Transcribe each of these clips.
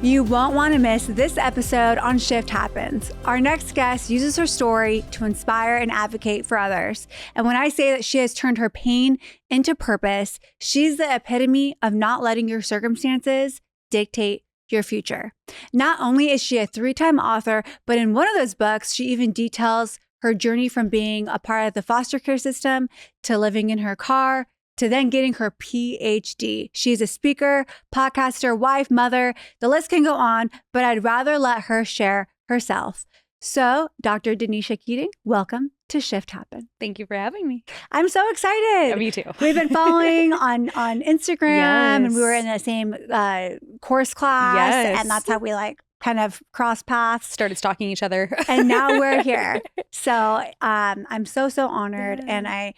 You won't want to miss this episode on Shift Happens. Our next guest uses her story to inspire and advocate for others. And when I say that she has turned her pain into purpose, she's the epitome of not letting your circumstances dictate your future. Not only is she a 3-time author, but in one of those books, she even details her journey from being a part of the foster care system to living in her car to then getting her Ph.D. She's a speaker, podcaster, wife, mother. The list can go on, but I'd rather let her share herself. So, Dr. Danisha Keating, welcome to Shift Happen. Thank you for having me. I'm so excited. Yeah, me too. We've been following on Instagram, and we were in the same course class, and that's how we kind of cross paths. Started stalking each other. And now we're here. So I'm so honored, and I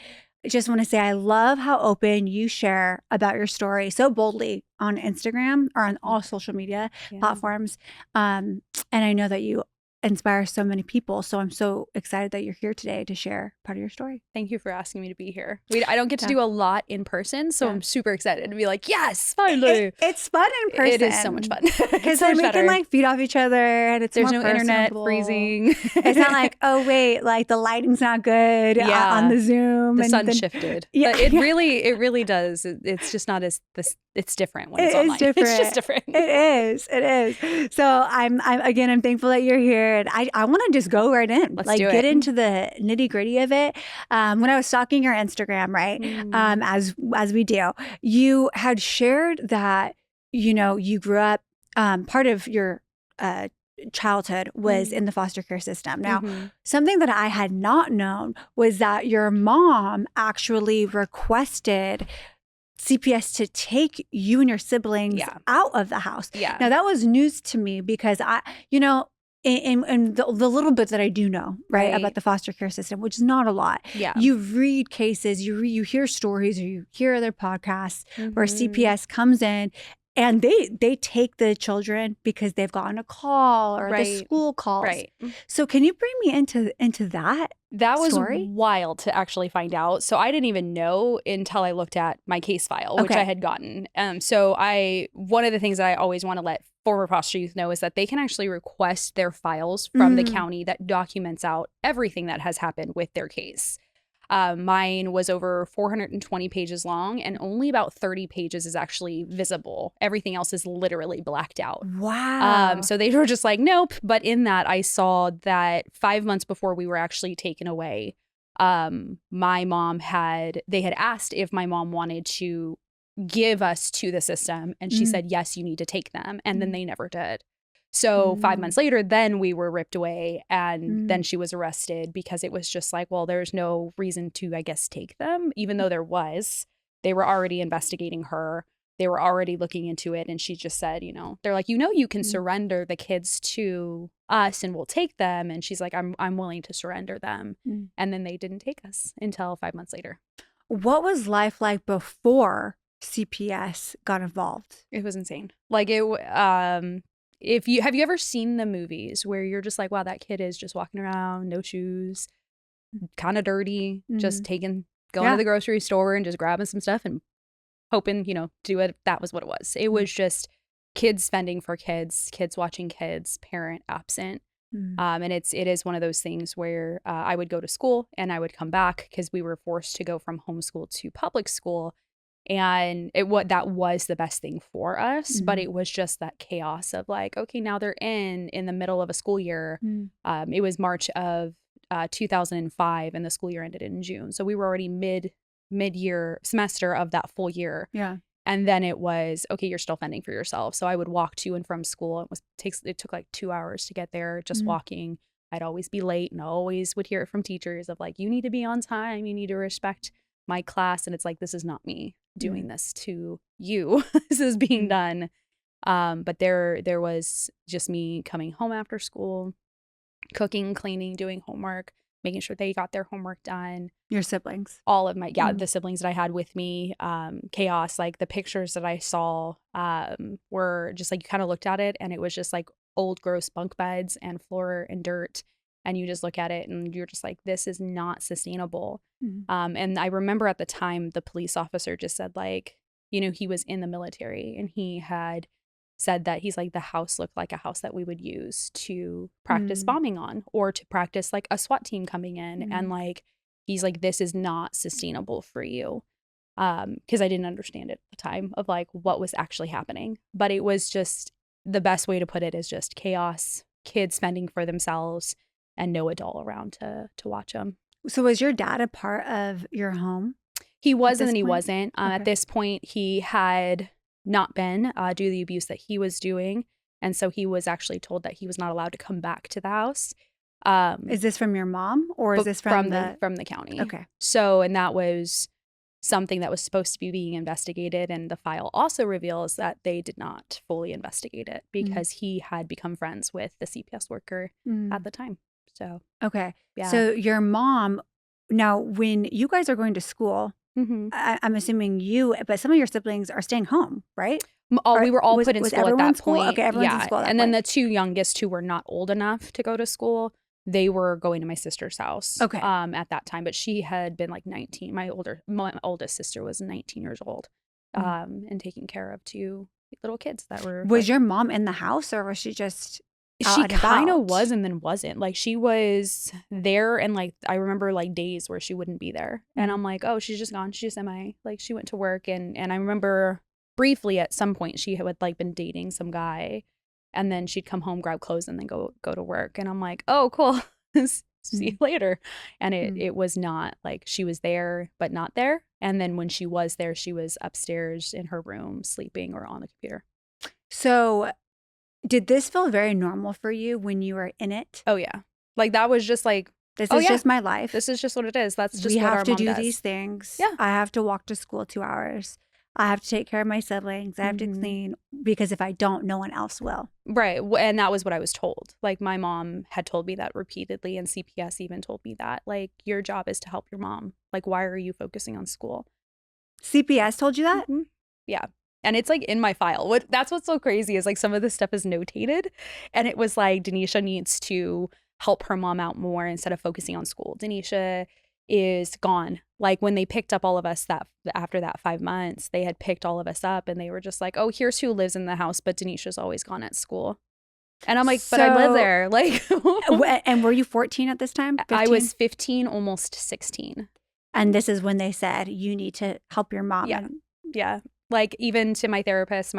just want to say I love how open you share about your story so boldly on Instagram or on all social media platforms. And I know that you inspire so many people. So I'm so excited that you're here today to share part of your story. Thank you for asking me to be here. I don't get to do a lot in person, so I'm super excited to be like, yes, finally. It's fun in person. It is so much fun. Because then we can feed off each other, and there's more no internet freezing. It's not like, oh wait, the lighting's not good on the Zoom. The sun shifted. Yeah, it really does. It's just not as this. It's different when it's online. Different. It's just different. It is. So I'm thankful that you're here, and I want to just go right in. Let's do it. Get into the nitty gritty of it. When I was stalking your Instagram, right, as we do, you had shared that you grew up. Part of your childhood was in the foster care system. Now, something that I had not known was that your mom actually requested CPS to take you and your siblings out of the house. Yeah. Now, that was news to me because in the little bit that I do know, right, about the foster care system, which is not a lot. Yeah. You read cases, you hear stories, or you hear other podcasts where CPS comes in and they take the children because they've gotten a call or the school calls. Right. So can you bring me into that? That was story? Wild to actually find out. So I didn't even know until I looked at my case file, which I had gotten. So one of the things that I always want to let former foster youth know is that they can actually request their files from the county that documents out everything that has happened with their case. Mine was over 420 pages long, and only about 30 pages is actually visible. Everything else is literally blacked out. Wow. So they were just like, nope. But in that, I saw that 5 months before we were actually taken away, my mom they had asked if my mom wanted to give us to the system. And she said, yes, you need to take them. And then they never did. So 5 months later, then we were ripped away, and then she was arrested because it was just like, well, there's no reason to, I guess, take them, even though there was. They were already investigating her. They were already looking into it. And she just said, they're like, you can surrender the kids to us and we'll take them. And she's like, I'm willing to surrender them. And then they didn't take us until 5 months later. What was life like before CPS got involved? It was insane. Have you ever seen the movies where you're just like, wow, that kid is just walking around, no shoes, kind of dirty, just going to the grocery store and just grabbing some stuff and hoping, do it. That was what it was. It was just kids fending for kids watching kids, parent absent. And it is one of those things where I would go to school and I would come back because we were forced to go from homeschool to public school. And that was the best thing for us, but it was just that chaos of like, okay, now they're in the middle of a school year. It was March of 2005, and the school year ended in June, so we were already mid-year semester of that full year. Yeah, and then it was okay. You're still fending for yourself. So I would walk to and from school. It took like 2 hours to get there, just walking. I'd always be late, and I always would hear it from teachers of like, you need to be on time. You need to respect my class. And it's like, this is not me doing this to you. This is being done. But there was just me coming home after school, cooking, cleaning, doing homework, making sure they got their homework done. Your siblings? All of my, the siblings that I had with me. Chaos. Like the pictures that I saw were just like, you kind of looked at it and it was just like old gross bunk beds and floor and dirt. And you just look at it and you're just like, this is not sustainable. And I remember at the time, the police officer just said like, he was in the military and he had said that he's like, the house looked like a house that we would use to practice bombing on, or to practice like a SWAT team coming in. And like, he's like, this is not sustainable for you. Because I didn't understand it at the time of like what was actually happening. But it was just, the best way to put it is just chaos, kids fending for themselves, and no adult around to watch them. So was your dad a part of your home? He was, and then he wasn't. At this point, he had not been due to the abuse that he was doing. And so he was actually told that he was not allowed to come back to the house. Is this from your mom, or is this from the county? Okay. So, and that was something that was supposed to be being investigated. And the file also reveals that they did not fully investigate it because he had become friends with the CPS worker at the time. So, okay. Yeah. So your mom, now when you guys are going to school, I'm assuming but some of your siblings are staying home, right? We were all put in school at that point. Okay, everyone's in school at that and point. then the two youngest who were not old enough to go to school, they were going to my sister's house. Okay. At that time, but she had been like 19. My oldest sister was 19 years old, and taking care of two little kids that were. Was your mom in the house, or was she just? She kind of was and then wasn't. Like, she was there, and like I remember like days where she wouldn't be there, and I'm like, oh, she's just gone. She's MIA. Like, she went to work, and I remember briefly at some point she had like been dating some guy, and then she'd come home, grab clothes, and then go to work, and I'm like, oh, cool. See you later. And it was not like she was there but not there. And then when she was there, she was upstairs in her room sleeping or on the computer. So did this feel very normal for you when you were in it? Oh, yeah. Like, that was just like, this is just my life. This is just what it is. That's just what our mom does. We have to do does. these things. Yeah. I have to walk to school 2 hours. I have to take care of my siblings. I have to clean, because if I don't, no one else will. Right. And that was what I was told. Like, my mom had told me that repeatedly, and CPS even told me that. Like, your job is to help your mom. Like, why are you focusing on school? CPS told you that? Yeah. And it's like in my file. That's what's so crazy is like some of this stuff is notated. And it was like, Danisha needs to help her mom out more instead of focusing on school. Danisha is gone. Like, when they picked up all of us after that 5 months, they had picked all of us up, and they were just like, oh, here's who lives in the house, but Danisha's always gone at school. And I'm like, but I live there. Like, and were you 14 at this time? 15? I was 15, almost 16. And this is when they said, you need to help your mom. Yeah. Yeah. Like, even to my therapist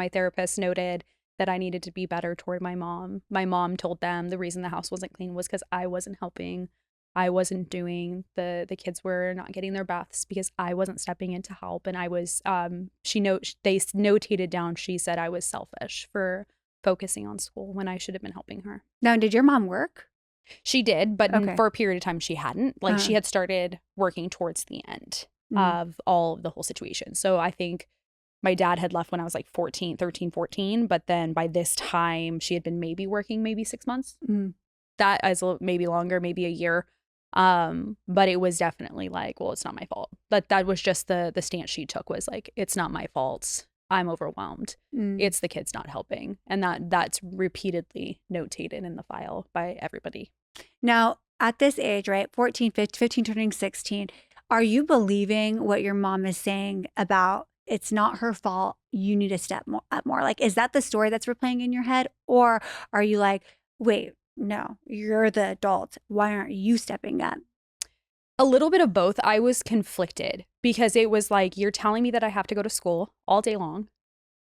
noted that I needed to be better toward my mom. My mom told them the reason the house wasn't clean was because I wasn't helping. I wasn't doing, the kids were not getting their baths because I wasn't stepping in to help. And I was, they notated down, she said I was selfish for focusing on school when I should have been helping her. Now, did your mom work? She did, but for a period of time she hadn't. Like, she had started working towards the end of the whole situation. So I think my dad had left when I was like 13, 14. But then by this time she had been maybe working maybe 6 months. That is maybe longer, maybe a year. But it was definitely like, well, it's not my fault. But that was just the stance she took, was like, it's not my fault. I'm overwhelmed. It's the kids not helping. And that's repeatedly notated in the file by everybody. Now, at this age, right, 14, 15 turning 16, are you believing what your mom is saying about it's not her fault, you need to step up more? Like, is that the story that's replaying in your head? Or are you like, wait, no, you're the adult. Why aren't you stepping up? A little bit of both. I was conflicted because it was like, you're telling me that I have to go to school all day long,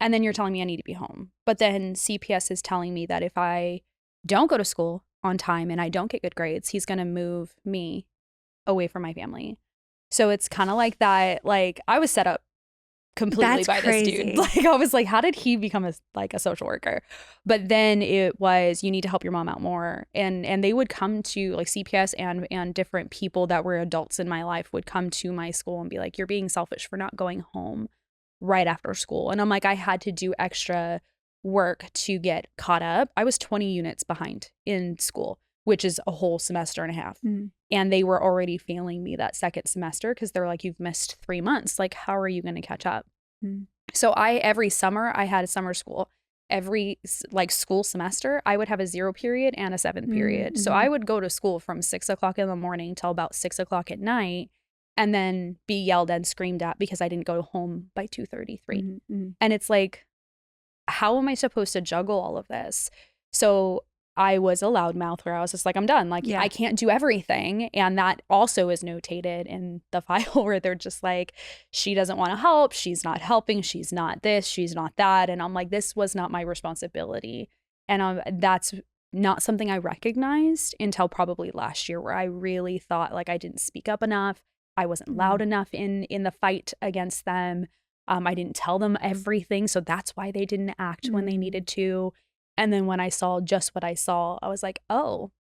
and then you're telling me I need to be home. But then CPS is telling me that if I don't go to school on time and I don't get good grades, he's going to move me away from my family. So it's kind of like that. Like, I was set up completely by this dude. Like, I was like, how did he become a social worker? But then it was, you need to help your mom out more. And they would come to, like, CPS and different people that were adults in my life would come to my school and be like, you're being selfish for not going home right after school. And I'm like, I had to do extra work to get caught up. I was 20 units behind in school, which is a whole semester and a half. And they were already failing me that second semester because they're like, you've missed 3 months. Like, how are you going to catch up? So every summer I had a summer school. Every like school semester, I would have a 0 period and a 7 period. So I would go to school from 6 o'clock in the morning till about 6 o'clock at night, and then be yelled and screamed at because I didn't go home by 2:33. And it's like, how am I supposed to juggle all of this? So I was a loudmouth where I was just like, I'm done. Like, I can't do everything. And that also is notated in the file where they're just like, she doesn't want to help. She's not helping. She's not this. She's not that. And I'm like, this was not my responsibility. And that's not something I recognized until probably last year, where I really thought like I didn't speak up enough. I wasn't loud enough in the fight against them. I didn't tell them everything. So that's why they didn't act when they needed to. And then when I saw just what I saw, I was like, oh,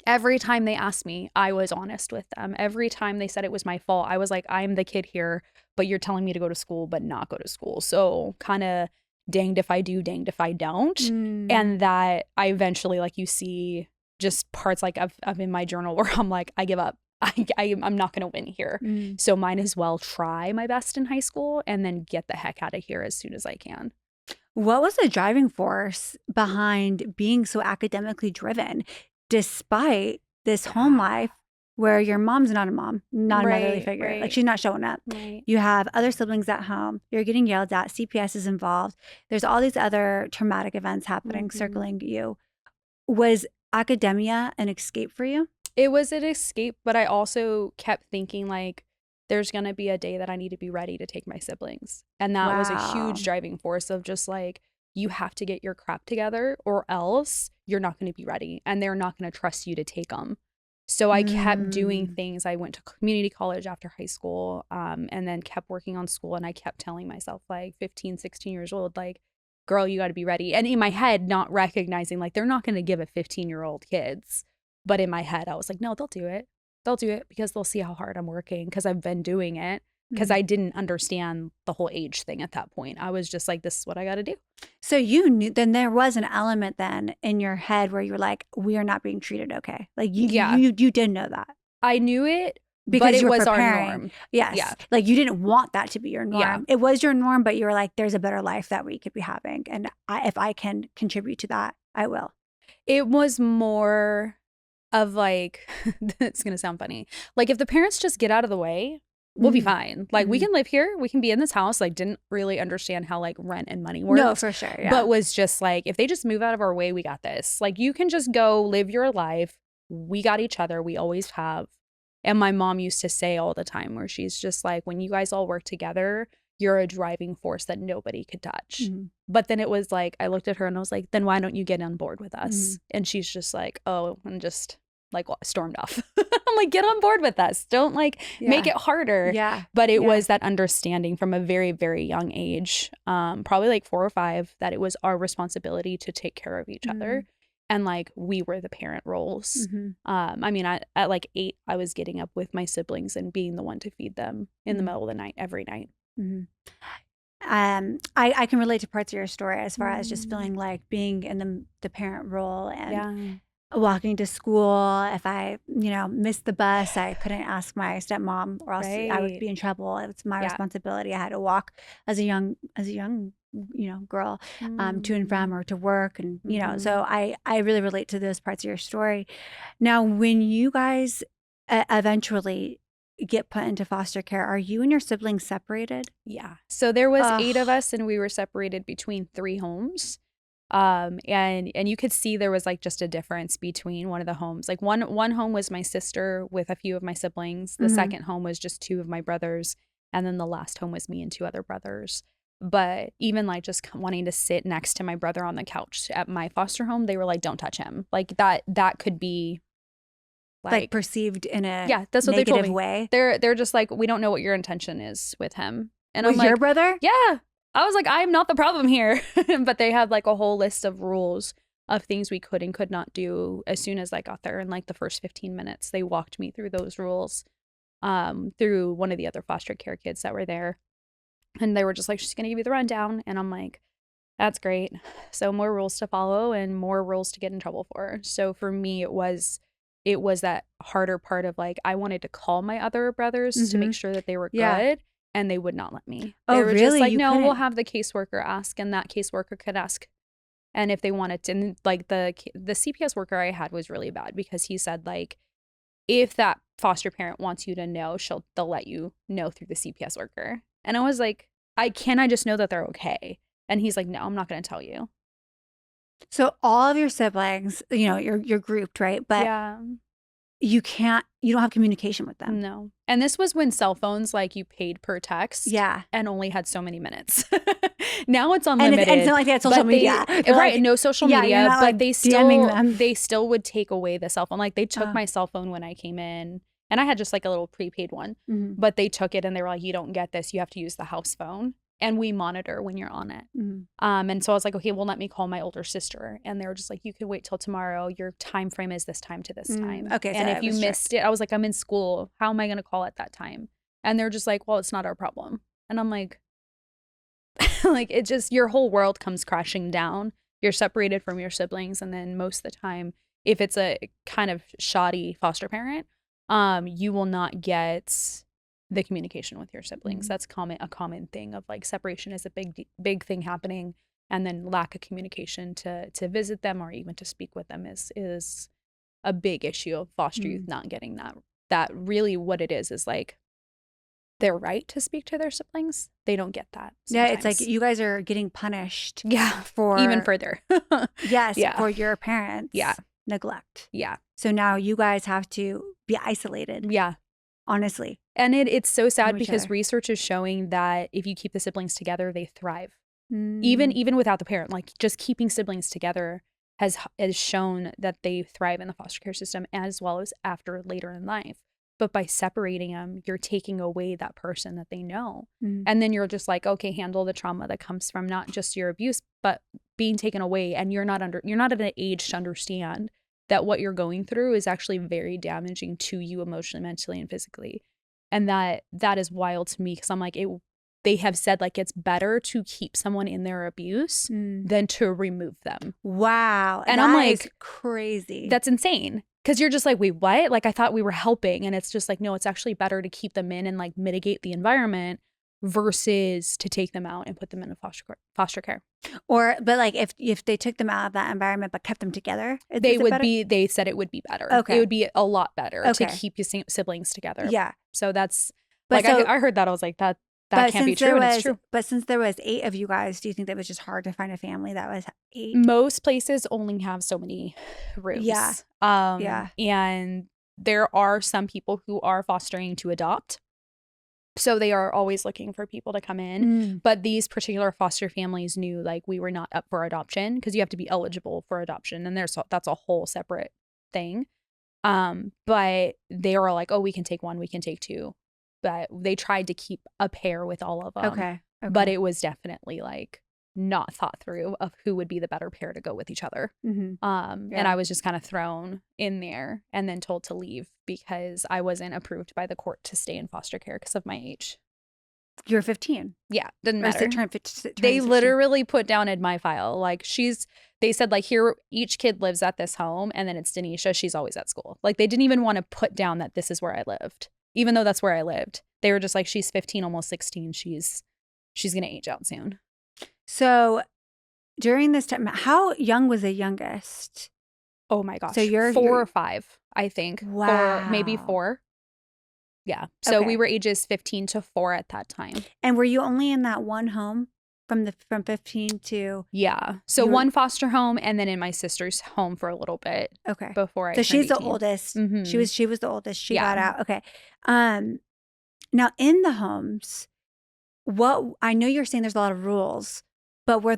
every time they asked me, I was honest with them. Every time they said it was my fault, I was like, I'm the kid here, but you're telling me to go to school, but not go to school. So kind of danged if I do, danged if I don't. And that I eventually, like, you see just parts like of in my journal where I'm like, I give up. I'm not going to win here. So might as well try my best in high school and then get the heck out of here as soon as I can. What was the driving force behind being so academically driven, despite this home life where your mom's not a mom, not a motherly figure? Like, she's not showing up. You have other siblings at home. You're getting yelled at. CPS is involved. There's all these other traumatic events happening, circling you. Was academia an escape for you? It was an escape, but I also kept thinking, like, there's going to be a day that I need to be ready to take my siblings. And that was a huge driving force of just like, you have to get your crap together or else you're not going to be ready and they're not going to trust you to take them. So I kept doing things. I went to community college after high school and then kept working on school. And I kept telling myself, like 15, 16 years old, like, girl, you got to be ready. And in my head, not recognizing like they're not going to give a 15-year-old kids. But in my head, I was like, no, they'll do it. They'll do it because they'll see how hard I'm working because I've been doing it, because I didn't understand the whole age thing at that point. I was just like, this is what I got to do. So you knew, then there was an element then in your head where you were like, we are not being treated okay. Like you did know that. I knew it because but you it were was preparing. Our norm. Yes. Yeah. Like you didn't want that to be your norm. Yeah. It was your norm, but you were like, there's a better life that we could be having. And if I can contribute to that, I will. It was more of like, it's going to sound funny. Like if the parents just get out of the way, we'll be fine. Like we can live here. We can be in this house. Like didn't really understand how like rent and money works. No, for sure. Yeah. But was just like, if they just move out of our way, we got this. Like you can just go live your life. We got each other. We always have. And my mom used to say all the time where she's just like, when you guys all work together, you're a driving force that nobody could touch. But then it was like, I looked at her and I was like, then why don't you get on board with us? And she's just like, oh, and just like stormed off. I'm like, get on board with us. Don't like make it harder. Yeah. But it was that understanding from a very, very young age, probably like 4 or 5, that it was our responsibility to take care of each other. And like we were the parent roles. I mean, at like 8, I was getting up with my siblings and being the one to feed them in the middle of the night, every night. I can relate to parts of your story as far as just feeling like being in the parent role and walking to school. If I, missed the bus, I couldn't ask my stepmom or else I would be in trouble. It's my responsibility. I had to walk as a young girl to and from or to work. And, so I really relate to those parts of your story. Now, when you guys eventually get put into foster care, are you and your siblings separated? Yeah. So there was 8 of us and we were separated between 3 homes. And you could see there was like just a difference between one of the homes. Like one home was my sister with a few of my siblings. The second home was just 2 of my brothers. And then the last home was me and 2 other brothers. But even like just wanting to sit next to my brother on the couch at my foster home, they were like, don't touch him. Like that could be like perceived in a that's what they told me. Way. They're just like, we don't know what your intention is with him. And with I'm like, your brother? Yeah. I was like, I'm not the problem here. But they had like a whole list of rules of things we could and could not do as soon as I got there. In like the first 15 minutes, they walked me through those rules through one of the other foster care kids that were there. And they were just like, she's going to give you the rundown. And I'm like, that's great. So more rules to follow and more rules to get in trouble for. So for me, it was that harder part of like, I wanted to call my other brothers to make sure that they were good. And they would not let me. They were really? Just like, you no, couldn't? We'll have the caseworker ask, and that caseworker could ask. And if they wanted to, and like the CPS worker I had was really bad because he said like, if that foster parent wants you to know, they'll let you know through the CPS worker. And I was like, I just know that they're okay. And he's like, no, I'm not going to tell you. So all of your siblings, you're grouped, right? But yeah. you don't have communication with them. No. And this was when cell phones, like, you paid per text. Yeah. And only had so many minutes. Now it's And unlimited. it's not like they had social media. Right. No social media. Not, but like, they still would take away the cell phone. Like, they took my cell phone when I came in. And I had just like a little prepaid one. Mm-hmm. But they took it and they were like, you don't get this. You have to use the house phone. And we monitor when you're on it. Mm-hmm. And so I was like, okay, well, let me call my older sister. And they were just like, you can wait till tomorrow. Your time frame is this time to this time. Okay. And if you missed it, I was like, I'm in school. How am I going to call at that time? And they're just like, well, it's not our problem. And I'm like, like, it just, your whole world comes crashing down. You're separated from your siblings. And then most of the time, if it's a kind of shoddy foster parent, you will not get the communication with your siblings. That's a common thing of, like, separation is a big thing happening, and then lack of communication to visit them or even to speak with them is a big issue of foster youth not getting that really what it is like their right to speak to their siblings. They don't get that sometimes. Yeah, it's like you guys are getting punished for even further. For your parents neglect. So now you guys have to be isolated. Honestly. And it's so sad because research is showing that if you keep the siblings together, they thrive. Even without the parent, like, just keeping siblings together has shown that they thrive in the foster care system as well as after later in life. But by separating them, you're taking away that person that they know. And then you're just like, okay, handle the trauma that comes from not just your abuse, but being taken away. And you're not at an age to understand that what you're going through is actually very damaging to you emotionally, mentally, and physically. And that is wild to me because I'm like, they have said, like, it's better to keep someone in their abuse than to remove them. Wow. And I'm like, crazy. That's insane. Because you're just like, wait, what? Like, I thought we were helping. And it's just like, no, it's actually better to keep them in and, like, mitigate the environment versus to take them out and put them in a foster care. But like if they took them out of that environment but kept them together, they said it would be better. Okay. It would be a lot better to keep your siblings together. Yeah. So that's, I heard that. I was like, that can't be true. And it's true. But since there was 8 of you guys, do you think that was just hard to find a family that was 8? Most places only have so many rooms. Yeah. And there are some people who are fostering to adopt. So they are always looking for people to come in. But these particular foster families knew, like, we were not up for adoption because you have to be eligible for adoption. And that's a whole separate thing. But they were like, oh, we can take 1, we can take 2. But they tried to keep a pair with all of them. Okay. But it was definitely, like, not thought through of who would be the better pair to go with each other. And I was just kind of thrown in there and then told to leave because I wasn't approved by the court to stay in foster care because of my age. You were 15. Yeah, didn't matter. They literally put down in my file, like, they said, like, here, each kid lives at this home, and then it's Danisha, she's always at school. Like, they didn't even want to put down that this is where I lived, even though that's where I lived. They were just like, she's 15, almost 16. She's going to age out soon. So during this time, how young was the youngest? Oh my gosh. So you're 4 or 5, I think. Wow. Or maybe 4. Yeah. So we were ages 15 to 4 at that time. And were you only in that one home from 15 to? Yeah. So one foster home and then in my sister's home for a little bit. Okay. Before I So she's 18. the oldest. She was the oldest. She got out. Okay. Now in the homes, I know you're saying there's a lot of rules. But were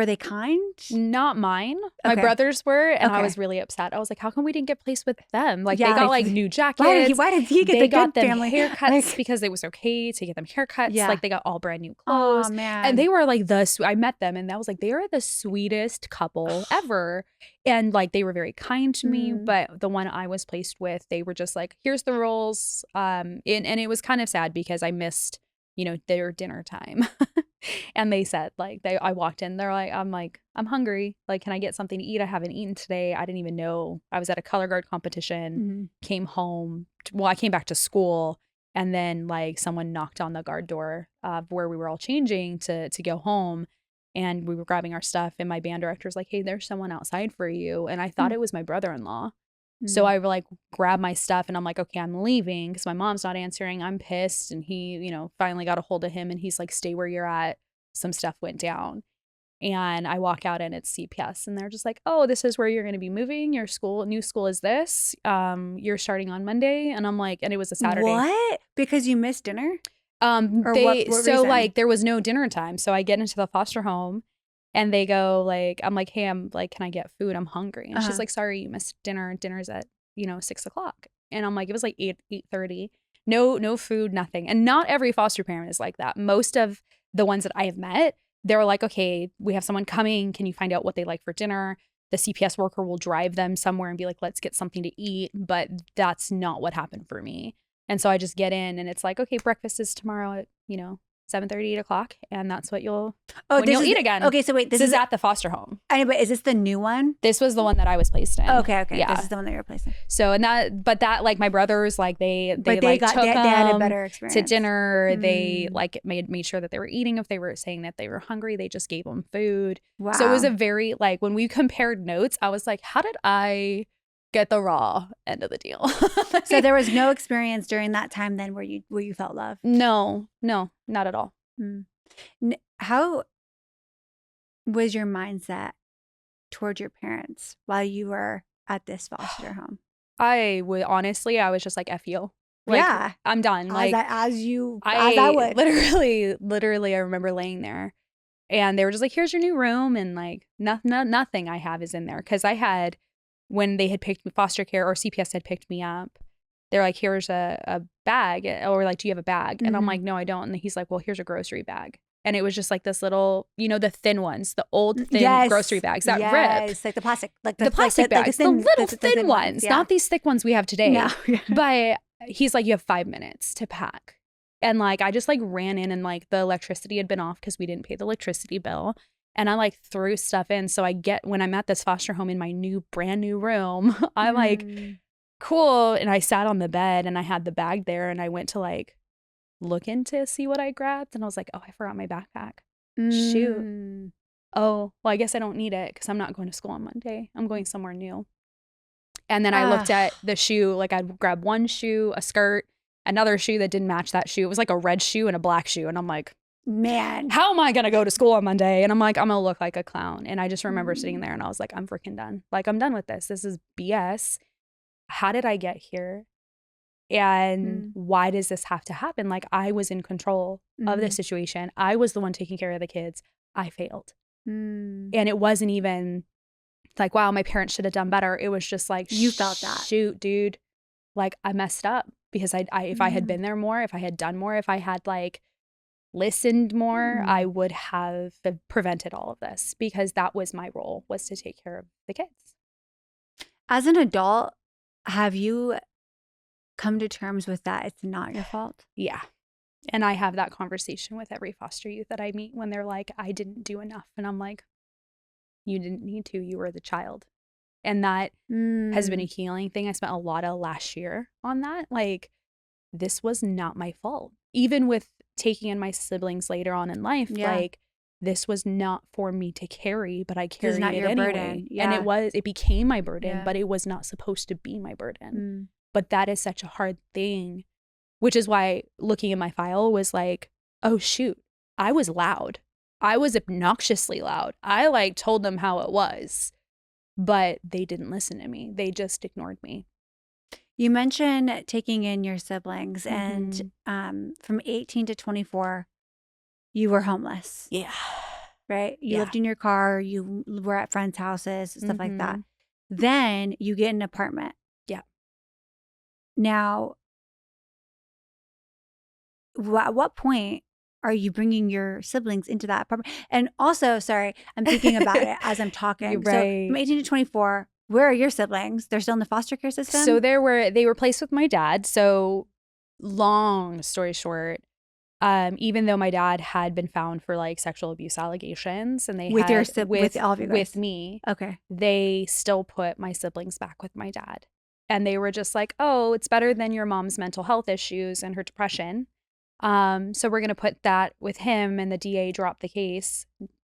they kind? Not mine. My brothers were, and I was really upset. I was like, "How come we didn't get placed with them? Like, they got, like, new jackets. Why did he get the good family haircuts? Because it was okay to get them haircuts. Yeah. Like, they got all brand new clothes. Oh man! And they were like I met them, and that was like they are the sweetest couple ever. And, like, they were very kind to me. But the one I was placed with, they were just like, "Here's the rules." And it was kind of sad because I missed, their dinner time. And they said, like, I walked in, I'm hungry. Like, can I get something to eat? I haven't eaten today. I didn't even know. I was at a color guard competition, came home. I came back to school. And then, like, someone knocked on the guard door where we were all changing to go home. And we were grabbing our stuff. And my band director's like, hey, there's someone outside for you. And I thought it was my brother-in-law. So I like grabbed my stuff and I'm like, okay, I'm leaving because my mom's not answering. I'm pissed. And he, finally got a hold of him and he's like, stay where you're at. some stuff went down. And I walk out and it's CPS and they're just like, oh, this is where you're going to be moving. Your new school is this. You're starting on Monday. And I'm like, and it was a Saturday. What? Because you missed dinner? Or what so reason? like there was no dinner time. So I get into the foster home and they go like, I'm like, hey, I'm like, can I get food? I'm hungry. And she's like, sorry, you missed dinner. Dinner's at, 6:00. And I'm like, it was like 8:30. No food, nothing. And not every foster parent is like that. Most of the ones that I have met, they're like, okay, we have someone coming. Can you find out what they like for dinner? The CPS worker will drive them somewhere and be like, let's get something to eat. But that's not what happened for me. And so I just get in and it's like, okay, breakfast is tomorrow at, 7:30, 8:00. And that's what you'll eat again. Okay, so wait, this is at the foster home. But is this the new one? This was the one that I was placed in. Okay. Yeah. This is the one that you're placed in. So, that like my brothers, like they had a better experience to dinner. They like made sure that they were eating. If they were saying that they were hungry, they just gave them food. Wow. So it was a very, like, when we compared notes, I was like, how did I get the raw end of the deal? So there was no experience during that time then where you felt love? No, not at all. How was your mindset toward your parents while you were at this foster home? I was just like, F you. Like, yeah. I'm done. Like, as I would. Literally, I remember laying there and they were just like, here's your new room. And like, nothing I have is in there. Cause I had, when they had picked me, foster care or CPS had picked me up, they're like, here's a bag, or like, do you have a bag? And I'm like, no, I don't. And he's like, well, here's a grocery bag. And it was just like this little, the thin ones, the old thin grocery bags that rip. Like the plastic, the plastic bags, the little thin ones, not these thick ones we have today. No. But he's like, you have 5 minutes to pack. And like, I just like ran in and like the electricity had been off because we didn't pay the electricity bill. And I like threw stuff in. So when I'm at this foster home in my brand new room, I'm like, cool. And I sat on the bed and I had the bag there and I went to like look in to see what I grabbed. And I was like, oh, I forgot my backpack. Shoot. Oh, well, I guess I don't need it because I'm not going to school on Monday. I'm going somewhere new. And then I looked at the shoe, like I'd grab one shoe, a skirt, another shoe that didn't match that shoe. It was like a red shoe and a black shoe. And I'm like, man, how am I going to go to school on Monday? And I'm like, I'm going to look like a clown. And I just remember sitting there and I was like, I'm freaking done. Like, I'm done with this. This is BS. How did I get here? And why does this have to happen? Like, I was in control of the situation. I was the one taking care of the kids. I failed. And it wasn't even like, wow, my parents should have done better. It was just like, you felt that. Shoot, dude. Like, I messed up because if I had been there more, if I had done more, if I had like listened more, I would have prevented all of this because that was my role, was to take care of the kids. As an adult, have you come to terms with that it's not your fault? Yeah. And I have that conversation with every foster youth that I meet when they're like, I didn't do enough. And I'm like, you didn't need to. You were the child. And that has been a healing thing. I spent a lot of last year on that. Like, this was not my fault. Even with taking in my siblings later on in life, like, this was not for me to carry, but I carried it anyway. Burden. Yeah. And it became my burden, but it was not supposed to be my burden. But that is such a hard thing, which is why looking at my file was like, oh, shoot, I was loud. I was obnoxiously loud. I like told them how it was, but they didn't listen to me. They just ignored me. You mentioned taking in your siblings and from 18 to 24, you were homeless. Yeah. Right? You lived in your car. You were at friends' houses, stuff like that. Then you get an apartment. Yeah. Now, at what point are you bringing your siblings into that apartment? And also, sorry, I'm thinking about it as I'm talking. You're right. So from 18 to 24, where are your siblings? They're still in the foster care system? So they were placed with my dad. So long story short, even though my dad had been found for like sexual abuse allegations and with all of you guys? With me, okay, they still put my siblings back with my dad. And they were just like, oh, it's better than your mom's mental health issues and her depression. So we're going to put that with him. And the DA dropped the case,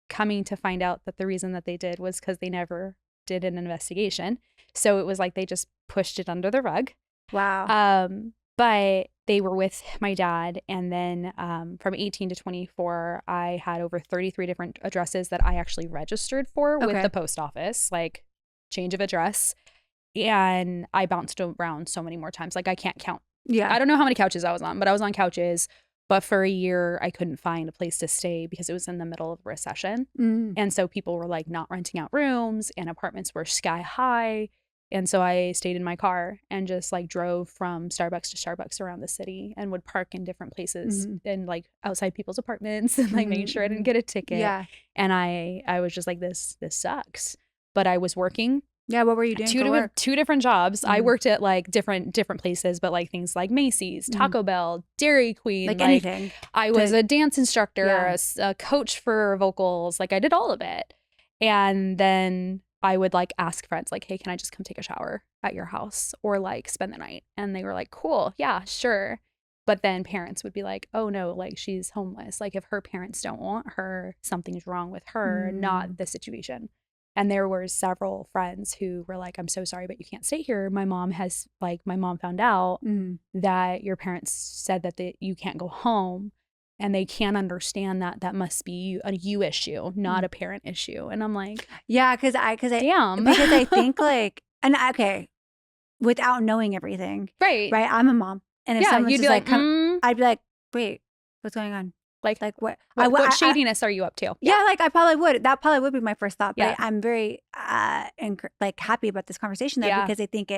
coming to find out that the reason that they did was because they never did an investigation. So it was like they just pushed it under the rug. Wow. But they were with my dad. And then from 18 to 24, I had over 33 different addresses that I actually registered for with the post office, like change of address. And I bounced around so many more times. Like I can't count. Yeah. I don't know how many couches I was on, but I was on couches. But for a year, I couldn't find a place to stay because it was in the middle of a recession. And so people were like not renting out rooms and apartments were sky high. And so I stayed in my car and just like drove from Starbucks to Starbucks around the city and would park in different places and like outside people's apartments and like making sure I didn't get a ticket. Yeah. And I was just like, this sucks. But I was working. Yeah, what were you doing? Two different jobs. I worked at like different places, but like things like Macy's, Taco Bell, Dairy Queen, like anything. I was a dance instructor, a coach for vocals. Like I did all of it. And then I would like ask friends like, hey, can I just come take a shower at your house or like spend the night? And they were like, cool. Yeah, sure. But then parents would be like, oh no, like she's homeless. Like if her parents don't want her, something's wrong with her, not the situation. And there were several friends who were like, I'm so sorry, but you can't stay here. My mom found out that your parents said that you can't go home and they can't understand that must be a you issue, not a parent issue. And I'm like, yeah, because I think like, and okay, without knowing everything. Right. I'm a mom. And if someone's just like, I'd be like, wait, what's going on? Like what? What shadiness are you up to? Yeah, like I probably would. That probably would be my first thought. But I'm very like happy about this conversation though, because I think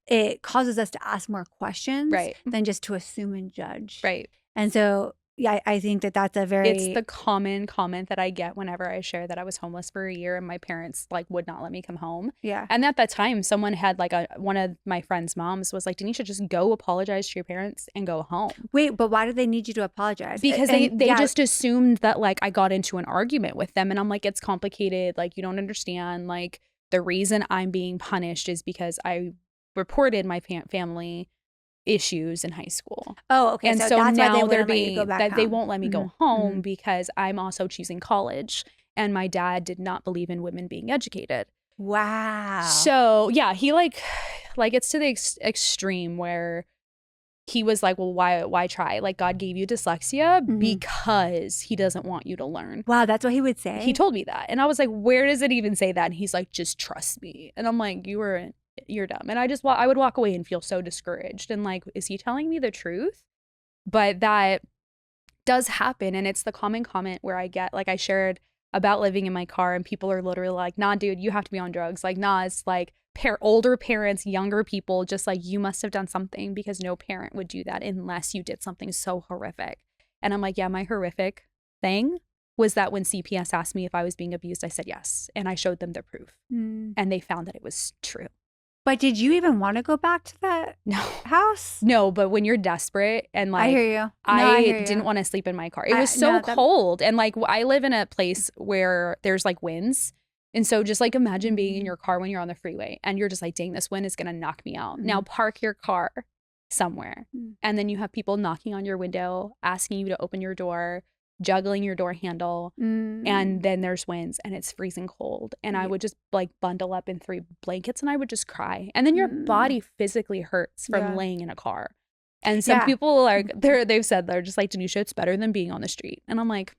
it causes us to ask more questions than just to assume and judge. Right. And so yeah, I think that's it's the common comment that I get whenever I share that I was homeless for a year and my parents like would not let me come home. Yeah. And at that time, someone had like one of my friend's moms was like, Danisha, just go apologize to your parents and go home. Wait, but why did they need you to apologize? Because they just assumed that like I got into an argument with them. And I'm like, it's complicated. Like you don't understand. Like the reason I'm being punished is because I reported my family issues in high school. Oh, okay. And so that's now why they won't let me go home because I'm also choosing college and my dad did not believe in women being educated. Wow. So yeah, he like it's to the extreme where he was like, well, why try? Like God gave you dyslexia because he doesn't want you to learn. Wow, that's what he would say? He told me that. And I was like, where does it even say that? And he's like, just trust me. And I'm like, you're dumb. And I would walk away and feel so discouraged and like, is he telling me the truth? But that does happen. And it's the common comment where I get, like I shared about living in my car and people are literally like, nah, dude, you have to be on drugs. Like, nah, it's like older parents, younger people, just like you must have done something because no parent would do that unless you did something so horrific. And I'm like, yeah, my horrific thing was that when CPS asked me if I was being abused, I said yes. And I showed them the proof and they found that it was true. But did you even want to go back to that house? No, but when you're desperate and like, I hear you. I didn't want to sleep in my car. It was so cold. And like, I live in a place where there's like winds. And so just like imagine being in your car when you're on the freeway and you're just like, dang, this wind is going to knock me out. Now park your car somewhere. And then you have people knocking on your window, asking you to open your door, juggling your door handle, and then there's winds and it's freezing cold. And I would just like bundle up in 3 blankets and I would just cry. And then your body physically hurts from laying in a car. And some people are they've said they're just like, Danisha, it's better than being on the street. And I'm like,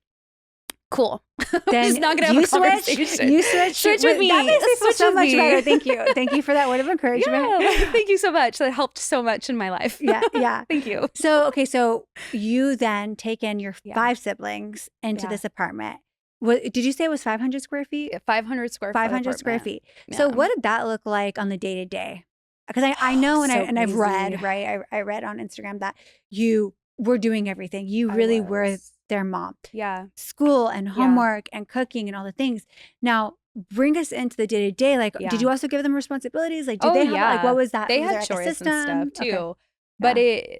cool. Then just not gonna have a conversation. You switch with me. That makes me feel so much better. Thank you. Thank you for that word of encouragement. Yeah, thank you so much. That helped so much in my life. Yeah. Thank you. So you then take in your 5 siblings into this apartment. Did you say it was 500 square feet? 500 square 500 square feet. Yeah. So what did that look like on the day to day? Because I know and I've read, right? I read on Instagram that you were doing everything. You really were their mom. Yeah. School and homework and cooking and all the things. Now, bring us into the day to day. Like, did you also give them responsibilities? Like, did they have like what was that? They was had chores and stuff too. Okay.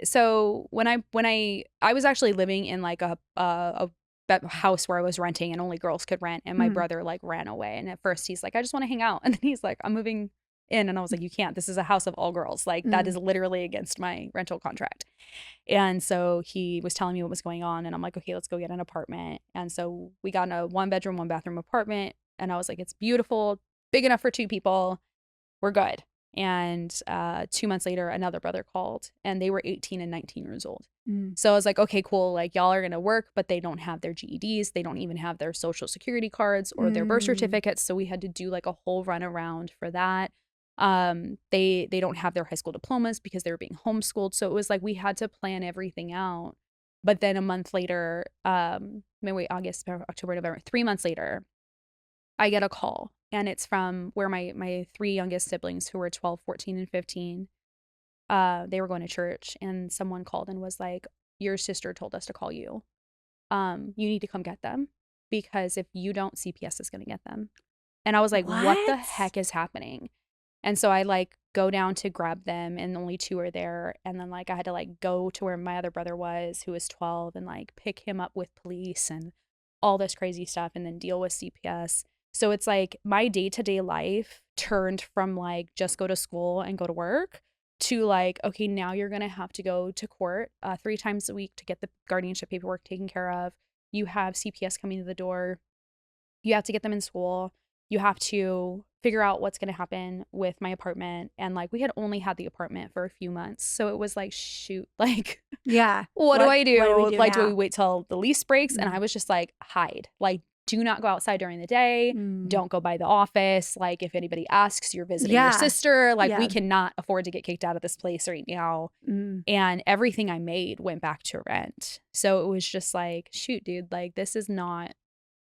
But so when I was actually living in like a house where I was renting and only girls could rent, and my brother like ran away. And at first he's like, I just want to hang out, and then he's like, I'm moving in. And I was like, you can't. This is a house of all girls. Like that is literally against my rental contract. And so he was telling me what was going on. And I'm like, okay, let's go get an apartment. And so we got in a 1-bedroom, 1-bathroom apartment. And I was like, it's beautiful, big enough for 2 people. We're good. And 2 months later, another brother called, and they were 18 and 19 years old. So I was like, okay, cool. Like, y'all are going to work, but they don't have their GEDs. They don't even have their social security cards or their birth certificates. So we had to do like a whole run around for that. They don't have their high school diplomas because they were being homeschooled. So it was like we had to plan everything out. But then a month later, August, October, November, 3 months later, I get a call, and it's from where my three youngest siblings, who were 12, 14, and 15, they were going to church, and someone called and was like, your sister told us to call you. You need to come get them, because if you don't, CPS is going to get them. And I was like, what the heck is happening? And so I like go down to grab them, and only two are there. And then like I had to like go to where my other brother was, who was 12, and like pick him up with police and all this crazy stuff, and then deal with CPS. So it's like my day-to-day life turned from like just go to school and go to work to like, okay, now you're going to have to go to court 3 times a week to get the guardianship paperwork taken care of. You have CPS coming to the door. You have to get them in school. You have to figure out what's going to happen with my apartment. And like we had only had the apartment for a few months. So it was like, shoot, like, yeah, what do I do? Like, now? do we wait till the lease breaks? And I was just like, hide. Like, do not go outside during the day. Don't go by the office. Like, if anybody asks, you're visiting your sister. Like, we cannot afford to get kicked out of this place right now. And everything I made went back to rent. So it was just like, shoot, dude, like, this is not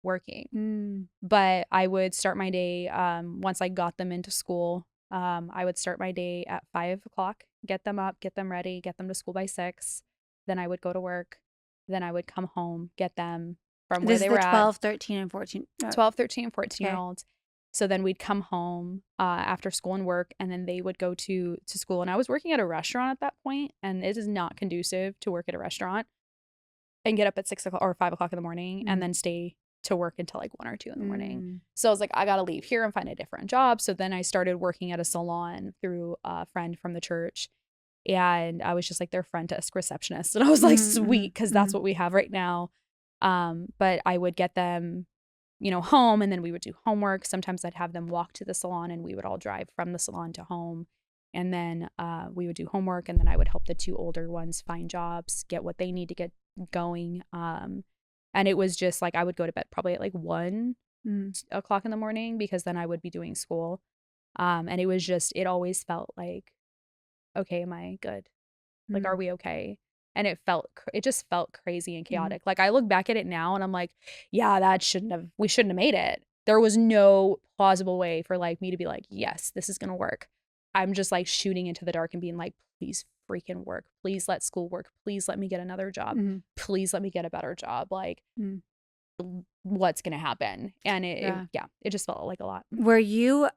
working. But I would start my day, once I got them into school, I would start my day at 5 o'clock, get them up, get them ready, get them to school by 6. Then I would go to work. Then I would come home, get them from where they were at. 12, 13, and 14. 12, 13, and 14-year-olds. So then we'd come home after school and work, and then they would go to school. And I was working at a restaurant at that point, and it is not conducive to work at a restaurant and get up at 6 o'clock or 5 o'clock in the morning and then stay to work until like 1 or 2 in the morning. So I was like, I gotta leave here and find a different job. So then I started working at a salon through a friend from the church, and I was just like their front desk receptionist. And I was like, sweet, because that's what we have right now. But I would get them, home, and then we would do homework. Sometimes I'd have them walk to the salon, and we would all drive from the salon to home. And then we would do homework, and then I would help the 2 older ones find jobs, get what they need to get going. And it was just like I would go to bed probably at like 1 o'clock in the morning, because then I would be doing school. And it was just, it always felt like, okay, am I good? Like, are we okay? And it just felt crazy and chaotic. Like, I look back at it now and I'm like, yeah, we shouldn't have made it. There was no plausible way for like me to be like, yes, this is going to work. I'm just like shooting into the dark and being like, please freaking work. Please let school work. Please let me get another job. Please let me get a better job. Like, what's going to happen? And it just felt like a lot. Were you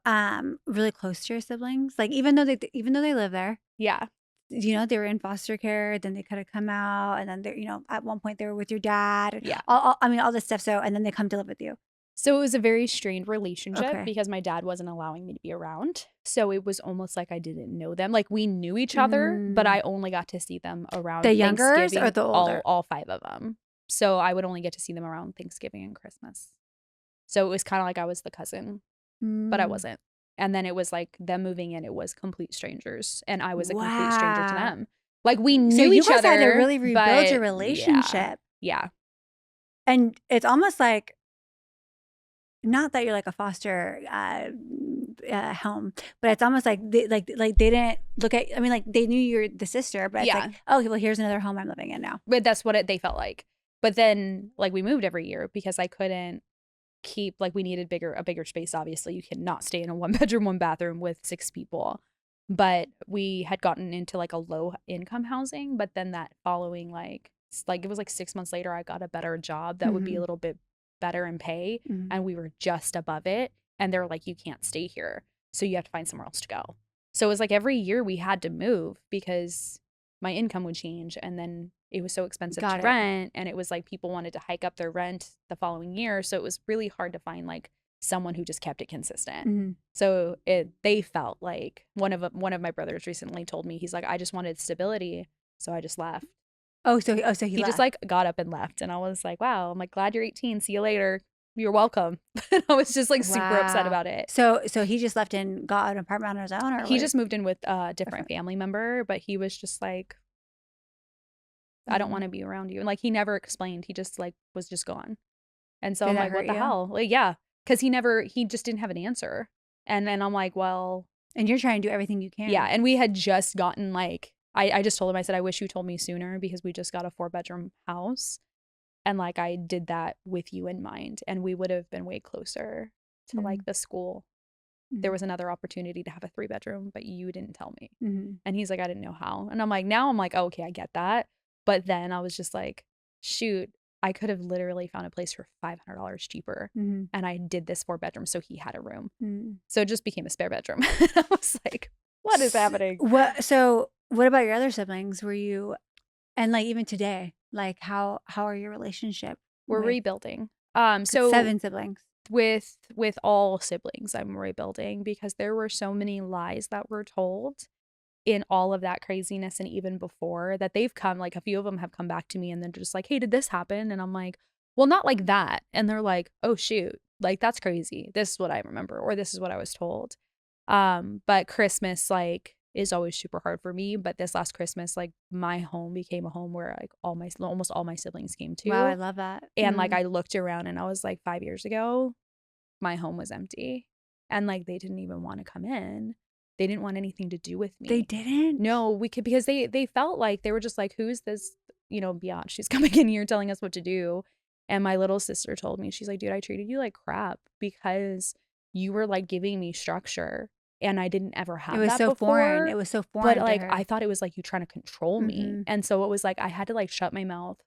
really close to your siblings? Like, even though they live there? Yeah. They were in foster care, then they could have come out, and then they're, at one point they were with your dad. Yeah. All this stuff. So, and then they come to live with you. So it was a very strained relationship because my dad wasn't allowing me to be around. So it was almost like I didn't know them. Like, we knew each other, but I only got to see them around the youngers or the older? All 5 of them. So I would only get to see them around Thanksgiving and Christmas. So it was kind of like I was the cousin, but I wasn't. And then it was like them moving in, it was complete strangers, and I was a complete stranger to them. Like, we knew each other. So you guys had to really rebuild your relationship. Yeah. And it's almost like, not that you're like a foster home, but it's almost like they didn't look at, like they knew you're the sister, but it's like, oh, well, here's another home I'm living in now. But that's what they felt like. But then like we moved every year because I couldn't keep, like, we needed a bigger space. Obviously you cannot stay in a 1-bedroom, 1-bathroom with 6 people. But we had gotten into like a low income housing, but then that following like it was like 6 months later, I got a better job that would be a little bit better in pay, and we were just above it, and they're like, you can't stay here, so you have to find somewhere else to go. So it was like every year we had to move because my income would change, and then it was so expensive to rent, and it was like people wanted to hike up their rent the following year, so it was really hard to find like someone who just kept it consistent. So they felt like one of my brothers recently told me, he's like, I just wanted stability, so I just left. So he left. Just like got up and left, and I was like, wow. I'm like, glad you're 18. See you later. you're welcome. And I was just like super upset Wow. about it. So he just left and got an apartment on his own, or He what? just moved in with a different family member, but he was just like, I don't want to be around you. And like, he never explained. He just like was just gone. And so Did I'm that like, what hurt the you? hell? Like, yeah. Cause he just didn't have an answer. And then I'm like, well, And you're trying to do everything you can. yeah. And we had just gotten like, I just told him, I said, I wish you told me sooner because we just got a 4-bedroom house. And like, I did that with you in mind. And we would have been way closer to like the school. There was another opportunity to have a 3-bedroom, but you didn't tell me. And he's like, I didn't know how. And I'm like, now I'm like, oh, okay, I get that. But then I was just like, shoot, I could have literally found a place for $500 cheaper. And I did this 4-bedroom. So he had a room. So it just became a spare bedroom. I was like, what is happening? So what about your other siblings? Were you, and like even today, like how are your relationship? We're with rebuilding. So 7 siblings. With all siblings, I'm rebuilding because there were so many lies that were told in all of that craziness, and even before that, they've come, like a few of them have come back to me and then just like, hey, did this happen? And I'm like, well, not like that. And they're like, oh shoot, like that's crazy, this is what I remember, or this is what I was told. But Christmas like is always super hard for me, but this last Christmas, like my home became a home where like almost all my siblings came to. Wow, I love that. And like I looked around and I was like, 5 years ago my home was empty, and like they didn't even want to come in. They didn't want anything to do with me. They didn't? No, we could, because they felt like they were just like, who's this, biatch? She's coming in here telling us what to do. And my little sister told me, she's like, dude, I treated you like crap because you were like giving me structure and I didn't ever have that before. Foreign. It was so foreign. But like to her. I thought it was like you trying to control me. And so it was like I had to like shut my mouth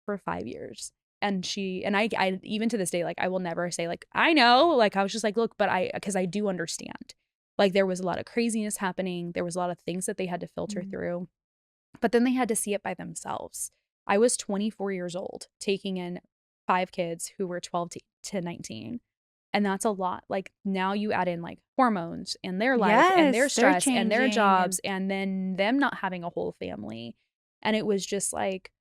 for 5 years. And I even to this day, like I will never say like, I know, like I was just like, look, but because I do understand. Like there was a lot of craziness happening. There was a lot of things that they had to filter through, but then they had to see it by themselves. I was 24 years old, taking in 5 kids who were 12 to 19. And that's a lot. Like now you add in like hormones and their life and their stress and their jobs and then them not having a whole family. And it was just like,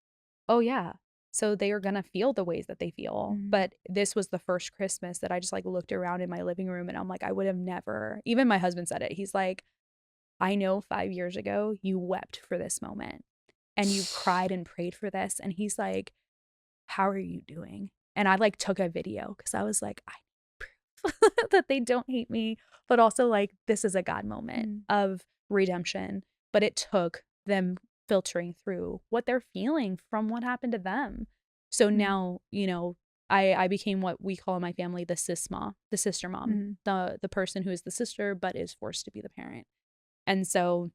oh yeah, so they are going to feel the ways that they feel. But this was the first Christmas that I just like looked around in my living room and I'm like, I would have never, even my husband said it. He's like, I know 5 years ago you wept for this moment and you cried and prayed for this. And he's like, how are you doing? And I like took a video because I was like, I need proof that they don't hate me, but also like this is a God moment of redemption. But it took them filtering through what they're feeling from what happened to them. So now, I became what we call in my family the sis mom, the sister mom, the person who is the sister but is forced to be the parent. And so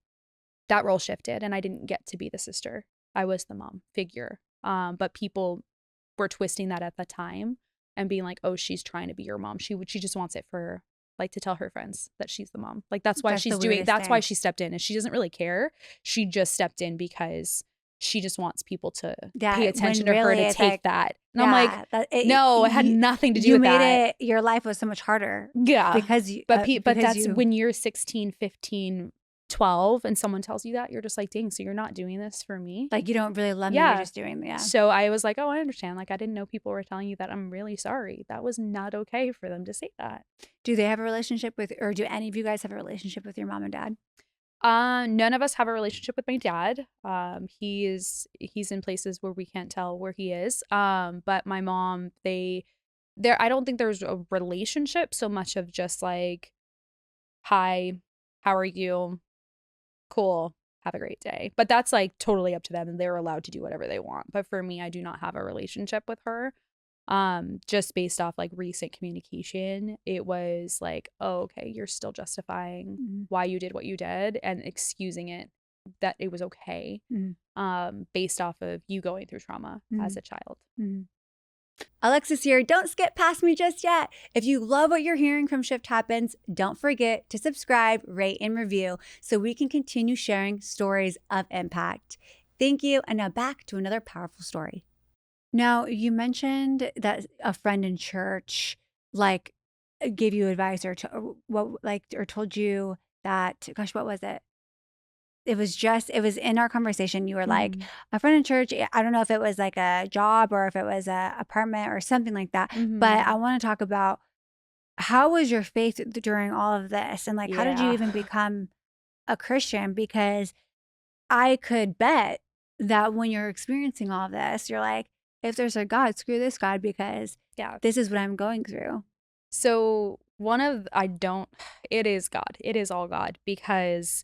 that role shifted and I didn't get to be the sister. I was the mom figure. But people were twisting that at the time and being like, oh, she's trying to be your mom. She just wants it for like to tell her friends that she's the mom. Like that's why why she stepped in, and she doesn't really care. She just stepped in because she just wants people to pay attention to her to take that. And I'm like, no, it had nothing to do with that. You made it, your life was so much harder. Yeah. Because you, but that's when you're 16, 15, 12 and someone tells you that, you're just like, dang, so you're not doing this for me? Like you don't really love me, you're just doing So I was like, oh, I understand. Like I didn't know people were telling you that. I'm really sorry. That was not okay for them to say that. Do they have a relationship with, or do any of you guys have a relationship with your mom and dad? None of us have a relationship with my dad. He's in places where we can't tell where he is. But my mom, I don't think there's a relationship so much of just like, hi, how are you? Cool, have a great day. But that's like totally up to them and they're allowed to do whatever they want. But for me, I do not have a relationship with her. Just based off like recent communication, it was like, oh, okay, you're still justifying why you did what you did and excusing it, that it was okay, based off of you going through trauma as a child. Alexis here. Don't skip past me just yet. If you love what you're hearing from Shift Happens, don't forget to subscribe, rate, and review so we can continue sharing stories of impact. Thank you. And now back to another powerful story. Now, you mentioned that a friend in church like gave you advice or told you that, gosh, what was it? it was in our conversation. You were like, a friend in church, I don't know if it was like a job or if it was a apartment or something like that. But I want to talk about, how was your faith during all of this? And like, how did you even become a Christian? Because I could bet that when you're experiencing all of this, you're like, if there's a God, screw this God, because this is what I'm going through. So it is God. It is all God, because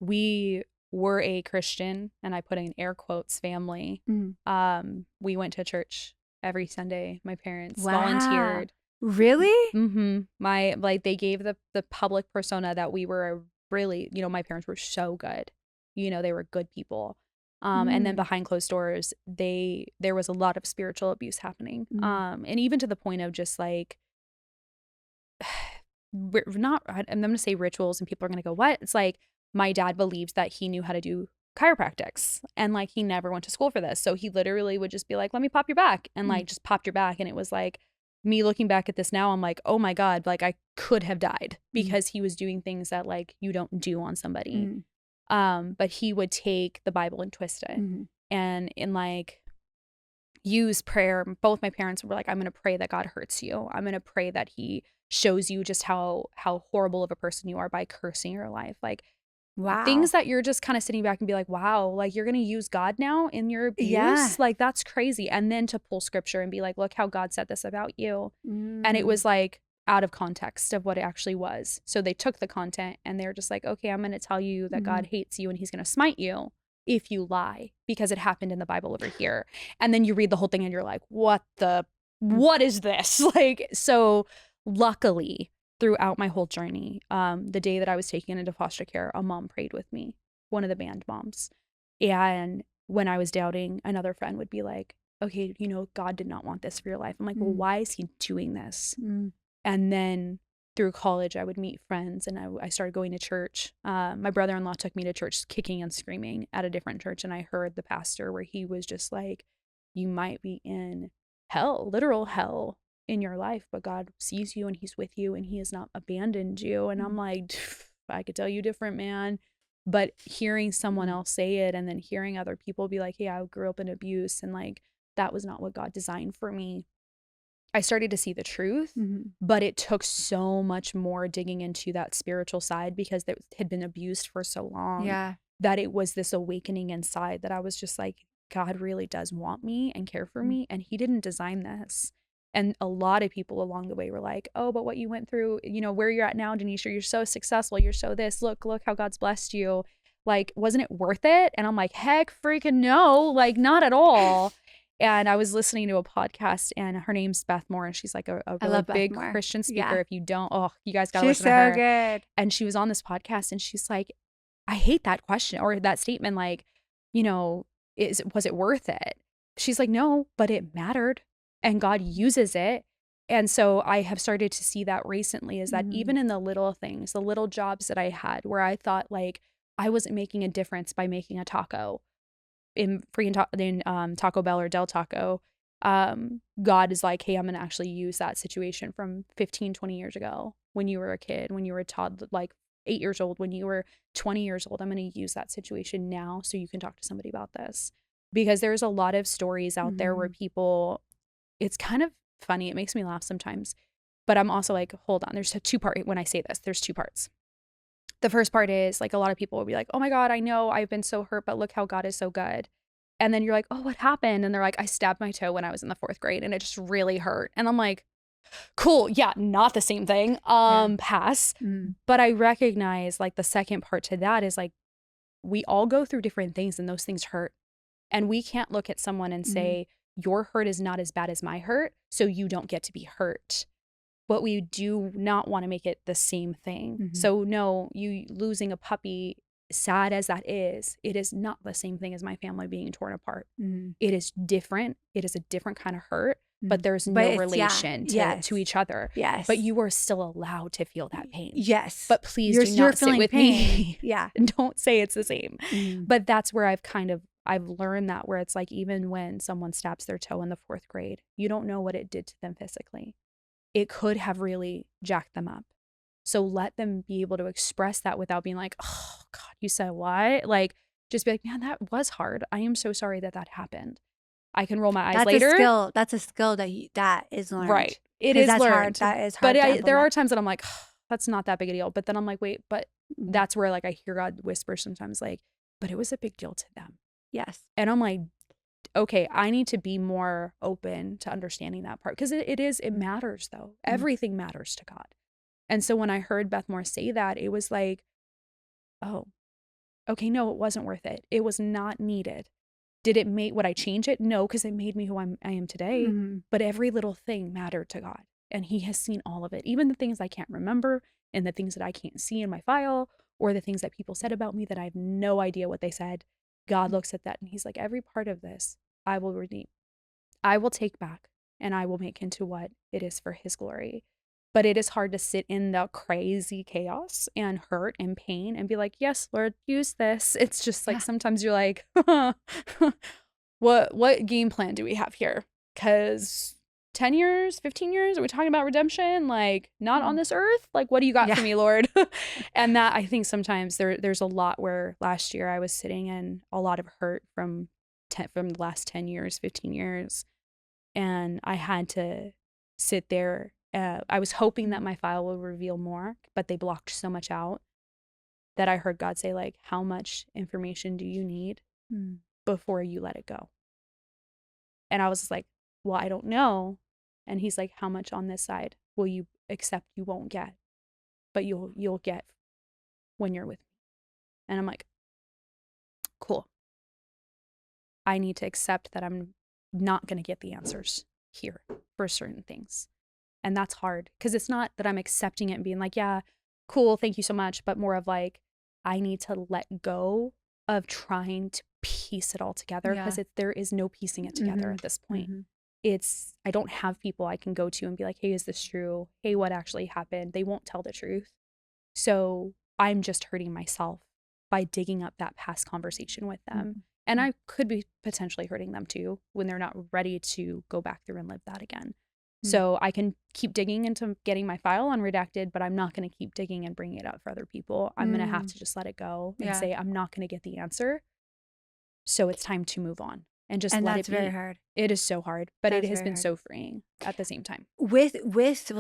we were a Christian, and I put in air quotes, family. We went to church every Sunday. My parents volunteered. Really? They gave the public persona that we were really, my parents were so good. They were good people. And then behind closed doors, there was a lot of spiritual abuse happening. And even to the point of just like, I'm going to say rituals, and people are going to go, what? It's like, my dad believes that he knew how to do chiropractics, and like, he never went to school for this. So he literally would just be like, let me pop your back, and like, just popped your back. And it was like, me looking back at this now, I'm like, oh my God, like I could have died, because he was doing things that like you don't do on somebody. But he would take the Bible and twist it and like use prayer. Both my parents were like, I'm going to pray that God hurts you. I'm going to pray that he shows you just how horrible of a person you are by cursing your life. Like, wow. Things that you're just kind of sitting back and be like, wow, like you're going to use God now in your abuse? Yeah. Like, that's crazy. And then to pull scripture and be like, look how God said this about you. And it was like out of context of what it actually was. So they took the content and they're just like, okay, I'm going to tell you that God hates you and he's going to smite you if you lie, because it happened in the Bible over here. And then you read the whole thing and you're like, what is this? Like, so luckily, throughout my whole journey, the day that I was taken into foster care, a mom prayed with me, one of the band moms. And when I was doubting, another friend would be like, okay, God did not want this for your life. I'm like, well, why is he doing this? And then through college, I would meet friends, and I started going to church. My brother-in-law took me to church kicking and screaming at a different church. And I heard the pastor where he was just like, you might be in hell, literal hell, in your life, but God sees you and he's with you and he has not abandoned you. And I'm like, I could tell you different, man. But hearing someone else say it, and then hearing other people be like, hey, I grew up in abuse, and like, that was not what God designed for me. I started to see the truth, but it took so much more digging into that spiritual side, because it had been abused for so long that it was this awakening inside that I was just like, God really does want me and care for me, and he didn't design this. And a lot of people along the way were like, oh, but what you went through, where you're at now, Danisha, you're so successful. You're so this. Look how God's blessed you. Like, wasn't it worth it? And I'm like, heck freaking no, like, not at all. And I was listening to a podcast, and her name's Beth Moore, and she's like a really big Christian speaker. If you don't, you guys gotta listen to her. She's so good. And she was on this podcast, and she's like, I hate that question or that statement. Like, was it worth it? She's like, no, but it mattered. And God uses it. And so I have started to see that recently, is that even in the little things, the little jobs that I had where I thought like I wasn't making a difference by making a taco in Taco Bell or Del Taco, God is like, hey, I'm going to actually use that situation from 15, 20 years ago when you were a kid, when you were a toddler, like 8 years old, when you were 20 years old. I'm going to use that situation now so you can talk to somebody about this. Because there's a lot of stories out there where people, it's kind of funny. It makes me laugh sometimes. But I'm also like, hold on. There's a two-part. When I say this, there's two parts. The first part is like, a lot of people will be like, oh my God, I know I've been so hurt, but look how God is so good. And then you're like, oh, what happened? And they're like, I stabbed my toe when I was in the 4th grade and it just really hurt. And I'm like, cool. Yeah, not the same thing. Pass. But I recognize like the second part to that is like, we all go through different things and those things hurt. And we can't look at someone and say, your hurt is not as bad as my hurt, so you don't get to be hurt. But we do not want to make it the same thing. So no, you losing a puppy, sad as that is, it is not the same thing as my family being torn apart. It is different. It is a different kind of hurt, but there's no relation to each other. Yes. But you are still allowed to feel that pain. Yes. But please do not sit with me. Yeah. And don't say it's the same. But that's where I've learned that, where it's like, even when someone stabs their toe in the 4th grade, you don't know what it did to them physically. It could have really jacked them up. So let them be able to express that without being like, oh God, you said what? Like, just be like, man, that was hard. I am so sorry that happened. I can roll my eyes later. That's a skill that is learned. Right. It is that's learned. hard. That is hard. But there are times that I'm like, oh, that's not that big a deal. But then I'm like, wait, but that's where like I hear God whisper sometimes like, but it was a big deal to them. Yes. And I'm like, okay, I need to be more open to understanding that part. Because it matters though. Everything matters to God. And so when I heard Beth Moore say that, it was like, oh, okay, no, it wasn't worth it. It was not needed. Would I change it? No, because it made me who I am today. But every little thing mattered to God. And he has seen all of it, even the things I can't remember and the things that I can't see in my file or the things that people said about me that I have no idea what they said. God looks at that and he's like, every part of this, I will redeem. I will take back and I will make into what it is for his glory. But it is hard to sit in the crazy chaos and hurt and pain and be like, yes, Lord, use this. It's just like sometimes you're like, what game plan do we have here? Because 10 years, 15 years, are we talking about redemption? Like not on this earth? Like, what do you got for me, Lord? And that I think sometimes there's a lot where last year I was sitting in a lot of hurt from the last 10 years, 15 years. And I had to sit there. I was hoping that my file will reveal more, but they blocked so much out that I heard God say, like, how much information do you need before you let it go? And I was just like, well, I don't know. And he's like, how much on this side will you accept you won't get, but you'll get when you're with me? And I'm like, cool. I need to accept that I'm not going to get the answers here for certain things. And that's hard because it's not that I'm accepting it and being like, yeah, cool, thank you so much, but more of like, I need to let go of trying to piece it all together because there is no piecing it together at this point. I don't have people I can go to and be like, hey, is this true? Hey, what actually happened? They won't tell the truth. So I'm just hurting myself by digging up that past conversation with them. And I could be potentially hurting them too when they're not ready to go back through and live that again. So I can keep digging into getting my file unredacted, but I'm not going to keep digging and bringing it up for other people. I'm going to have to just let it go and say, I'm not going to get the answer. So it's time to move on and just let it be. And that's very hard. It is so hard, but it has been so freeing at the same time. Well,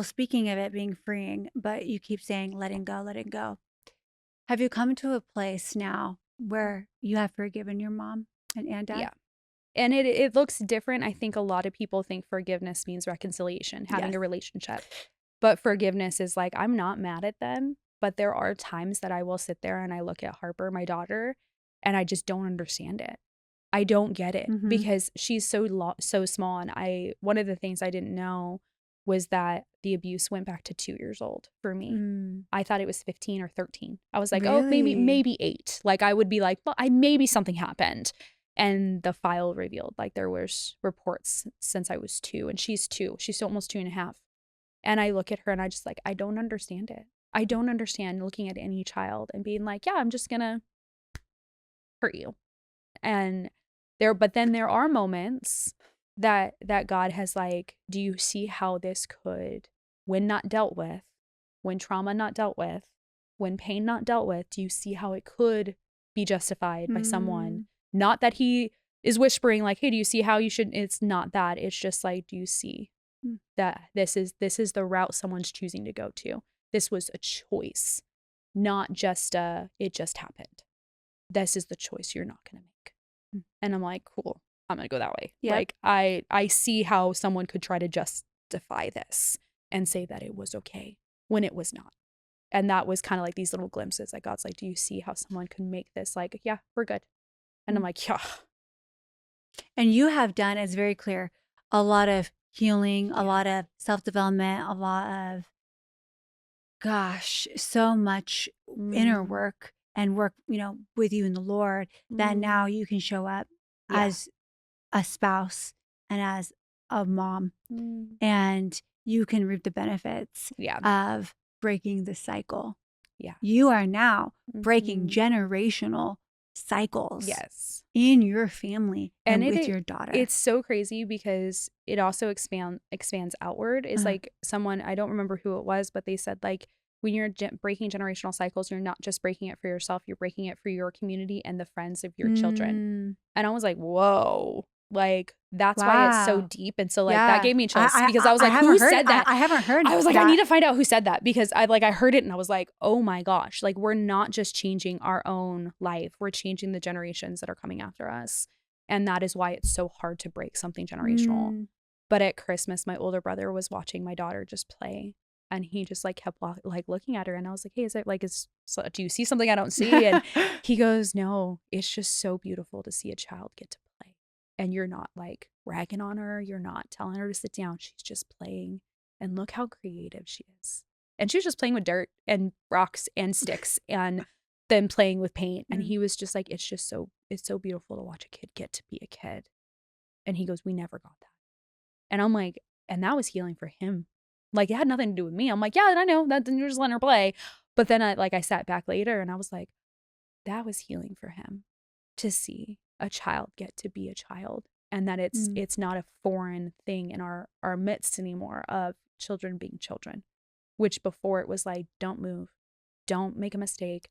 speaking of it being freeing, but you keep saying, letting go. Have you come to a place now where you have forgiven your mom and dad? Yeah. And it looks different. I think a lot of people think forgiveness means reconciliation, having a relationship. But forgiveness is like, I'm not mad at them, but there are times that I will sit there and I look at Harper, my daughter, and I just don't understand it. I don't get it because she's so small. And one of the things I didn't know was that the abuse went back to 2 years old for me. I thought it was 15 or 13. I was like, oh, maybe 8. Like I would be like, well, maybe something happened. And the file revealed like there was reports since I was 2 and she's 2. She's almost 2.5. And I look at her and I just like, I don't understand it. I don't understand looking at any child and being like, yeah, I'm just going to hurt you. But then there are moments that God has like, do you see how this could, when not dealt with, when trauma not dealt with, when pain not dealt with, do you see how it could be justified by someone? Not that he is whispering like, hey, do you see how you should? It's not that. It's just like, do you see that this is the route someone's choosing to go to? This was a choice, not just it just happened. This is the choice you're not going to make. And I'm like, cool, I'm going to go that way. Yep. Like I see how someone could try to justify this and say that it was okay when it was not. And that was kind of like these little glimpses that God's like, do you see how someone could make this like, yeah, we're good. And I'm like, yeah. And you have done, it's very clear, a lot of healing, a lot of self-development, a lot of, so much inner work and work, with you and the Lord that now you can show up as a spouse and as a mom and you can reap the benefits of breaking the cycle. Yeah. You are now breaking generational cycles in your family and with your daughter. It's so crazy because it also expands outward. It's like someone, I don't remember who it was, but they said like, when you're breaking generational cycles, you're not just breaking it for yourself, you're breaking it for your community and the friends of your children. And I was like, whoa, like that's why it's so deep. And so like that gave me chills because I was like, who said that? I haven't heard. I was like, I need to find out who said that, because I heard it and I was like, oh my gosh, like we're not just changing our own life, we're changing the generations that are coming after us. And that is why it's so hard to break something generational. But at Christmas, my older brother was watching my daughter just play, and he just like kept like looking at her, and I was like, hey, is it like, do you see something I don't see? And he goes, no, it's just so beautiful to see a child get to play, and you're not like ragging on her, you're not telling her to sit down, she's just playing, and look how creative she is. And she was just playing with dirt and rocks and sticks and then playing with paint. And he was just like, it's so beautiful to watch a kid get to be a kid. And he goes, we never got that. And I'm like, and that was healing for him. Like it had nothing to do with me. I'm like, yeah, I know that, then you're just letting her play. But then I sat back later and I was like, that was healing for him to see a child get to be a child, and that it's not a foreign thing in our midst anymore of children being children, which before it was like, don't move, don't make a mistake.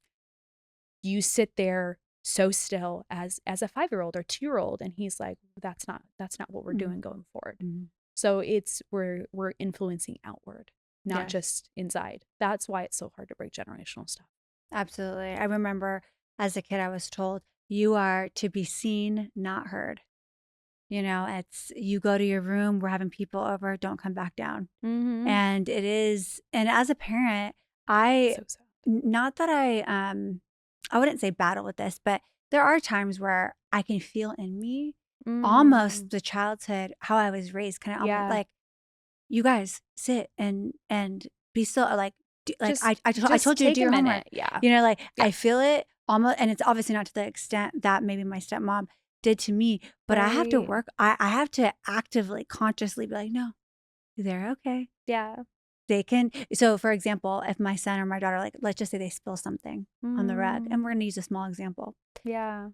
You sit there so still as a 5-year-old or 2-year-old. And he's like, that's not what we're doing going forward. So we're influencing outward, not just inside. That's why it's so hard to break generational stuff. Absolutely. I remember as a kid, I was told, you are to be seen, not heard. You know, it's, you go to your room, we're having people over, don't come back down. And it is, and as a parent, not that I wouldn't say battle with this, but there are times where I can feel in me almost the childhood, how I was raised, kind of like, you guys sit and be still, like I told you to do your homework. You know, like I feel it almost, and it's obviously not to the extent that maybe my stepmom did to me, but I have to work. I have to actively, consciously be like, no, they're okay. Yeah. They can. So for example, if my son or my daughter, like, let's just say they spill something on the rug, and we're going to use a small example. Yeah.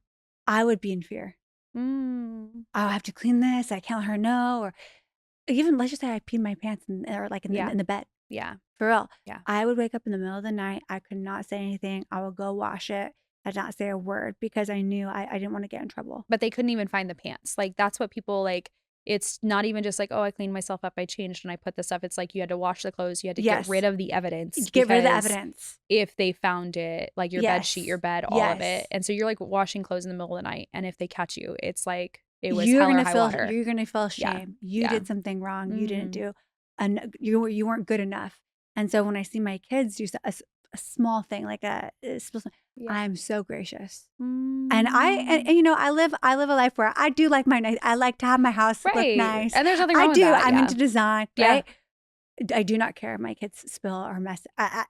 I would be in fear. Oh, I have to clean this. I can't let her know. Or even, let's just say I peed my pants or like in the bed. Yeah. For real. Yeah. I would wake up in the middle of the night. I could not say anything. I would go wash it. I'd not say a word because I knew I didn't want to get in trouble. But they couldn't even find the pants. Like that's what people like. It's not even just like, oh, I cleaned myself up, I changed and I put this up. It's like you had to wash the clothes. You had to get rid of the evidence. Get rid of the evidence. If they found it, like your bed sheet, your bed, all of it. And so you're like washing clothes in the middle of the night. And if they catch you, it's like it was hell or high water. You're going to feel shame. You did something wrong. You didn't do, and you weren't good enough. And so when I see my kids do a small thing, like I'm so gracious. And you know, I live a life where I do like I like to have my house look nice. And there's nothing wrong with that. I'm into design, right? I do not care if my kids spill or mess.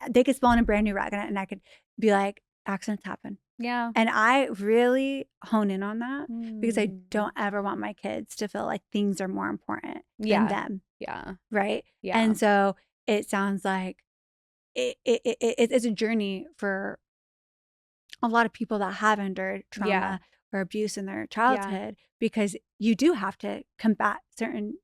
They could spill on a brand new rug and I could be like, accidents happen. Yeah. And I really hone in on that because I don't ever want my kids to feel like things are more important than them. Yeah. Right? Yeah. And so it sounds like it's a journey for a lot of people that have endured trauma or abuse in their childhood because you do have to combat certain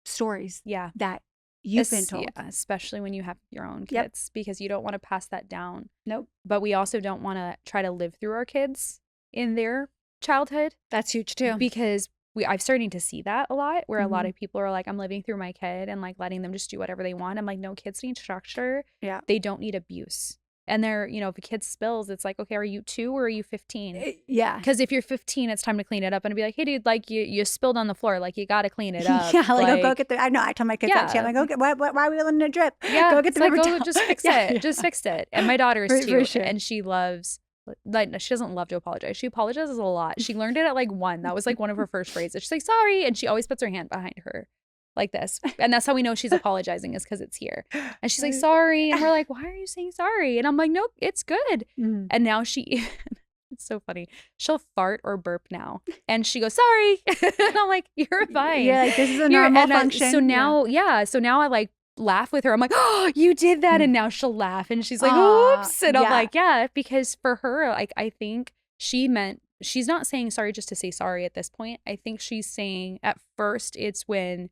stories that you've been told. Yeah, especially when you have your own kids because you don't want to pass that down. Nope. But we also don't want to try to live through our kids in their childhood. That's huge too. Because I'm starting to see that a lot where a lot of people are like, I'm living through my kid and like letting them just do whatever they want. I'm like, no, kids need structure. Yeah. They don't need abuse. And they're, you know, if a kid spills, it's like, okay, are you 2 or are you 15? Yeah. Because if you're 15, it's time to clean it up and be like, hey, dude, like you spilled on the floor. Like you got to clean it up. Yeah, like go get the, I know, I tell my kids that too. I'm like, okay, why are we letting it drip? Yeah. Go get the paper towel. Just fix it. Just fix it. And my daughter is 2 and she loves, like, she doesn't love to apologize. She apologizes a lot. She learned it at like 1. That was like one of her first phrases. She's like, sorry. And she always puts her hand behind her like this. And that's how we know she's apologizing is because it's here. And she's like, sorry. And we're like, why are you saying sorry? And I'm like, nope, it's good. And now it's so funny. She'll fart or burp now. And she goes, sorry. And I'm like, you're fine. Yeah, like this is a normal function. So now, so now I like laugh with her. I'm like, oh, you did that. And now she'll laugh. And she's like, oops. And I'm like, yeah, because for her, like, I think she's not saying sorry just to say sorry at this point. I think she's saying at first it's when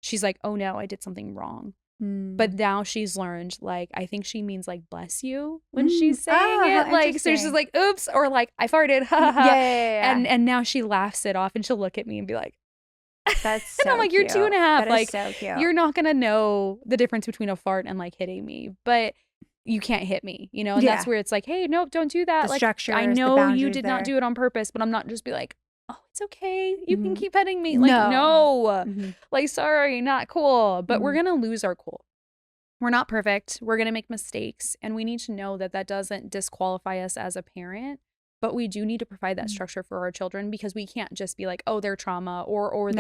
she's like, oh no, I did something wrong. But now she's learned, like, I think she means like bless you when she's saying it. Like, so she's like, oops, or like, I farted. Ha ha ha. And now she laughs it off and she'll look at me and be like, that's so and I'm like, cute. You're 2.5. That like, is so cute. You're not gonna know the difference between a fart and like hitting me, but you can't hit me, you know? And that's where it's like, hey, nope, don't do that. The like, structures, I know you did not do it on purpose, but I'm not just be like, oh, it's okay. You can keep petting me. Like, no. Like, sorry, not cool. But we're gonna lose our cool. We're not perfect. We're gonna make mistakes, and we need to know that that doesn't disqualify us as a parent. But we do need to provide that structure for our children, because we can't just be like, oh, they're trauma, or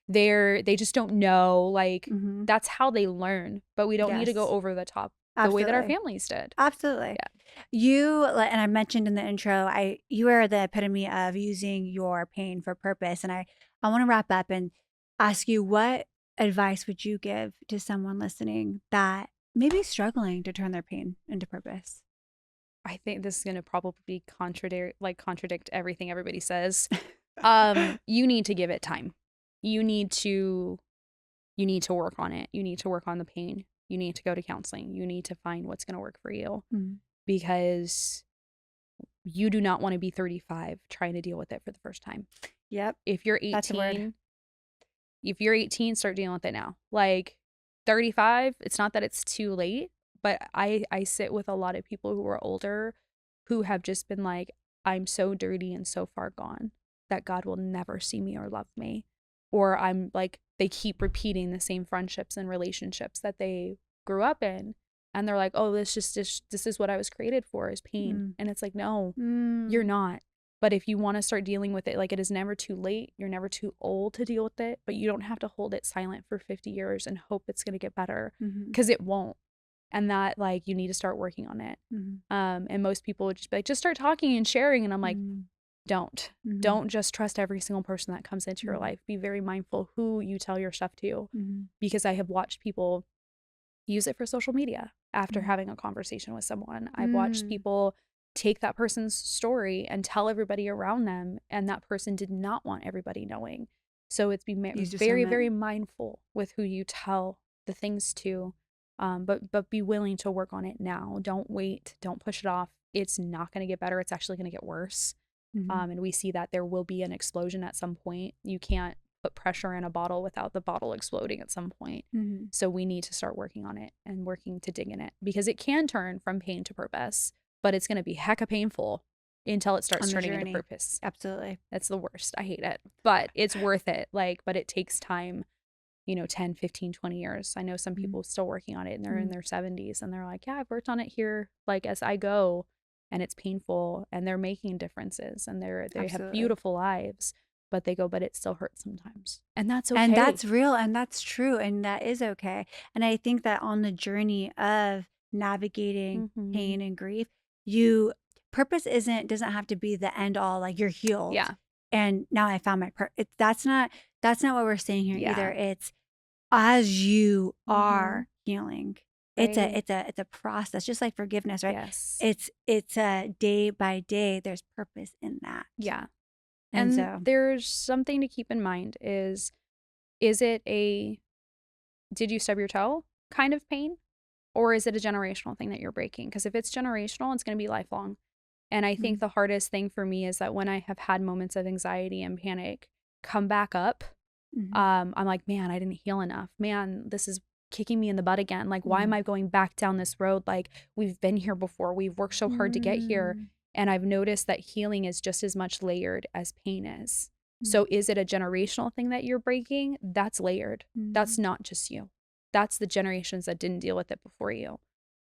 they just don't know. Like, that's how they learn. But we don't need to go over the top the way that our families did. Absolutely. Yeah. You, and I mentioned in the intro, you are the epitome of using your pain for purpose. And I want to wrap up and ask you, what advice would you give to someone listening that may be struggling to turn their pain into purpose? I think this is going to probably contradict everything everybody says. You need to give it time. You need to work on it. You need to work on the pain. You need to go to counseling. You need to find what's going to work for you, because you do not want to be 35 trying to deal with it for the first time. Yep. If you're 18, start dealing with it now. Like 35, it's not that it's too late, but I sit with a lot of people who are older who have just been like, I'm so dirty and so far gone that God will never see me or love me. Or I'm like, they keep repeating the same friendships and relationships that they grew up in. And they're like, oh, this is what I was created for, is pain. And it's like, no, you're not. But if you want to start dealing with it, like, it is never too late. You're never too old to deal with it, but you don't have to hold it silent for 50 years and hope it's going to get better, because it won't. And that, like, you need to start working on it. And most people would just be like, just start talking and sharing. And I'm like, don't just trust every single person that comes into your life. Be very mindful who you tell your stuff to, because I have watched people use it for social media after having a conversation with someone. I've watched people take that person's story and tell everybody around them, and that person did not want everybody knowing. So it's very, very mindful with who you tell the things to, but be willing to work on it now. Don't wait. Don't push it off. It's not going to get better. It's actually going to get worse. And we see that there will be an explosion at some point. You can't put pressure in a bottle without the bottle exploding at some point. So we need to start working on it and working to dig in it, because it can turn from pain to purpose, but it's going to be hecka painful until it starts turning into purpose. Absolutely. That's the worst. I hate it, but it's worth it. Like, but it takes time, 10, 15, 20 years. I know some people still working on it, and they're in their 70s, and they're like, yeah, I've worked on it here, like, as I go. And it's painful, and they're making differences, and they have beautiful lives, but they go, but it still hurts sometimes. And that's okay. And that's real, and that's true, and that is okay. And I think that on the journey of navigating pain and grief, purpose doesn't have to be the end all, like, you're healed. Yeah. And now I found my purpose. That's not what we're saying here either. It's as you are healing. Right. It's a process, just like forgiveness, right? Yes. It's a day by day. There's purpose in that. Yeah. And so there's something to keep in mind is it a did you stub your toe kind of pain, or is it a generational thing that you're breaking? Because if it's generational, it's going to be lifelong. And I think the hardest thing for me is that when I have had moments of anxiety and panic come back up, I'm like, man, I didn't heal enough. Man, this is kicking me in the butt again. Like, why am I going back down this road? Like, we've been here before. We've worked so hard to get here. And I've noticed that healing is just as much layered as pain is. So is it a generational thing that you're breaking? That's layered. That's not just you. That's the generations that didn't deal with it before you.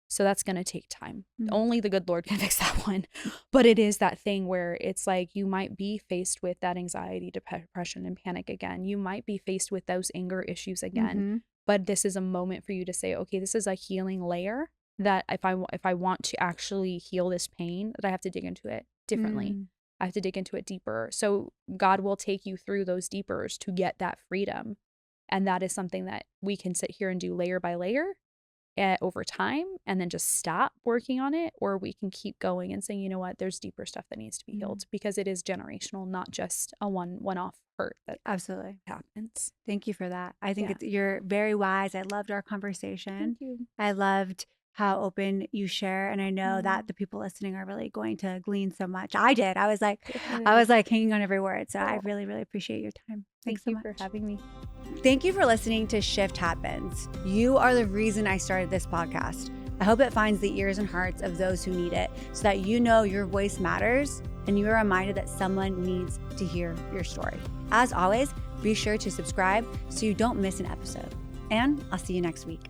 So that's going to take time. Only the good Lord can fix that one. But it is that thing where it's like, you might be faced with that anxiety, depression, and panic again. You might be faced with those anger issues again. But this is a moment for you to say, okay, this is a healing layer that if I want to actually heal this pain, that I have to dig into it differently. I have to dig into it deeper. So God will take you through those deepers to get that freedom. And that is something that we can sit here and do layer by layer. over time and then just stop working on it, or we can keep going and saying, you know what, there's deeper stuff that needs to be healed, because it is generational, not just a one-off hurt that absolutely happens. Thank you for that. I think you're very wise. I loved our conversation. Thank you. I loved how open you share, and I know that the people listening are really going to glean so much. I did. I was like hanging on every word. So I really, really appreciate your time. Thanks so much for having me. Thank you for listening to Shift Happens. You are the reason I started this podcast. I hope it finds the ears and hearts of those who need it, so that you know your voice matters and you are reminded that someone needs to hear your story. As always, be sure to subscribe so you don't miss an episode. And I'll see you next week.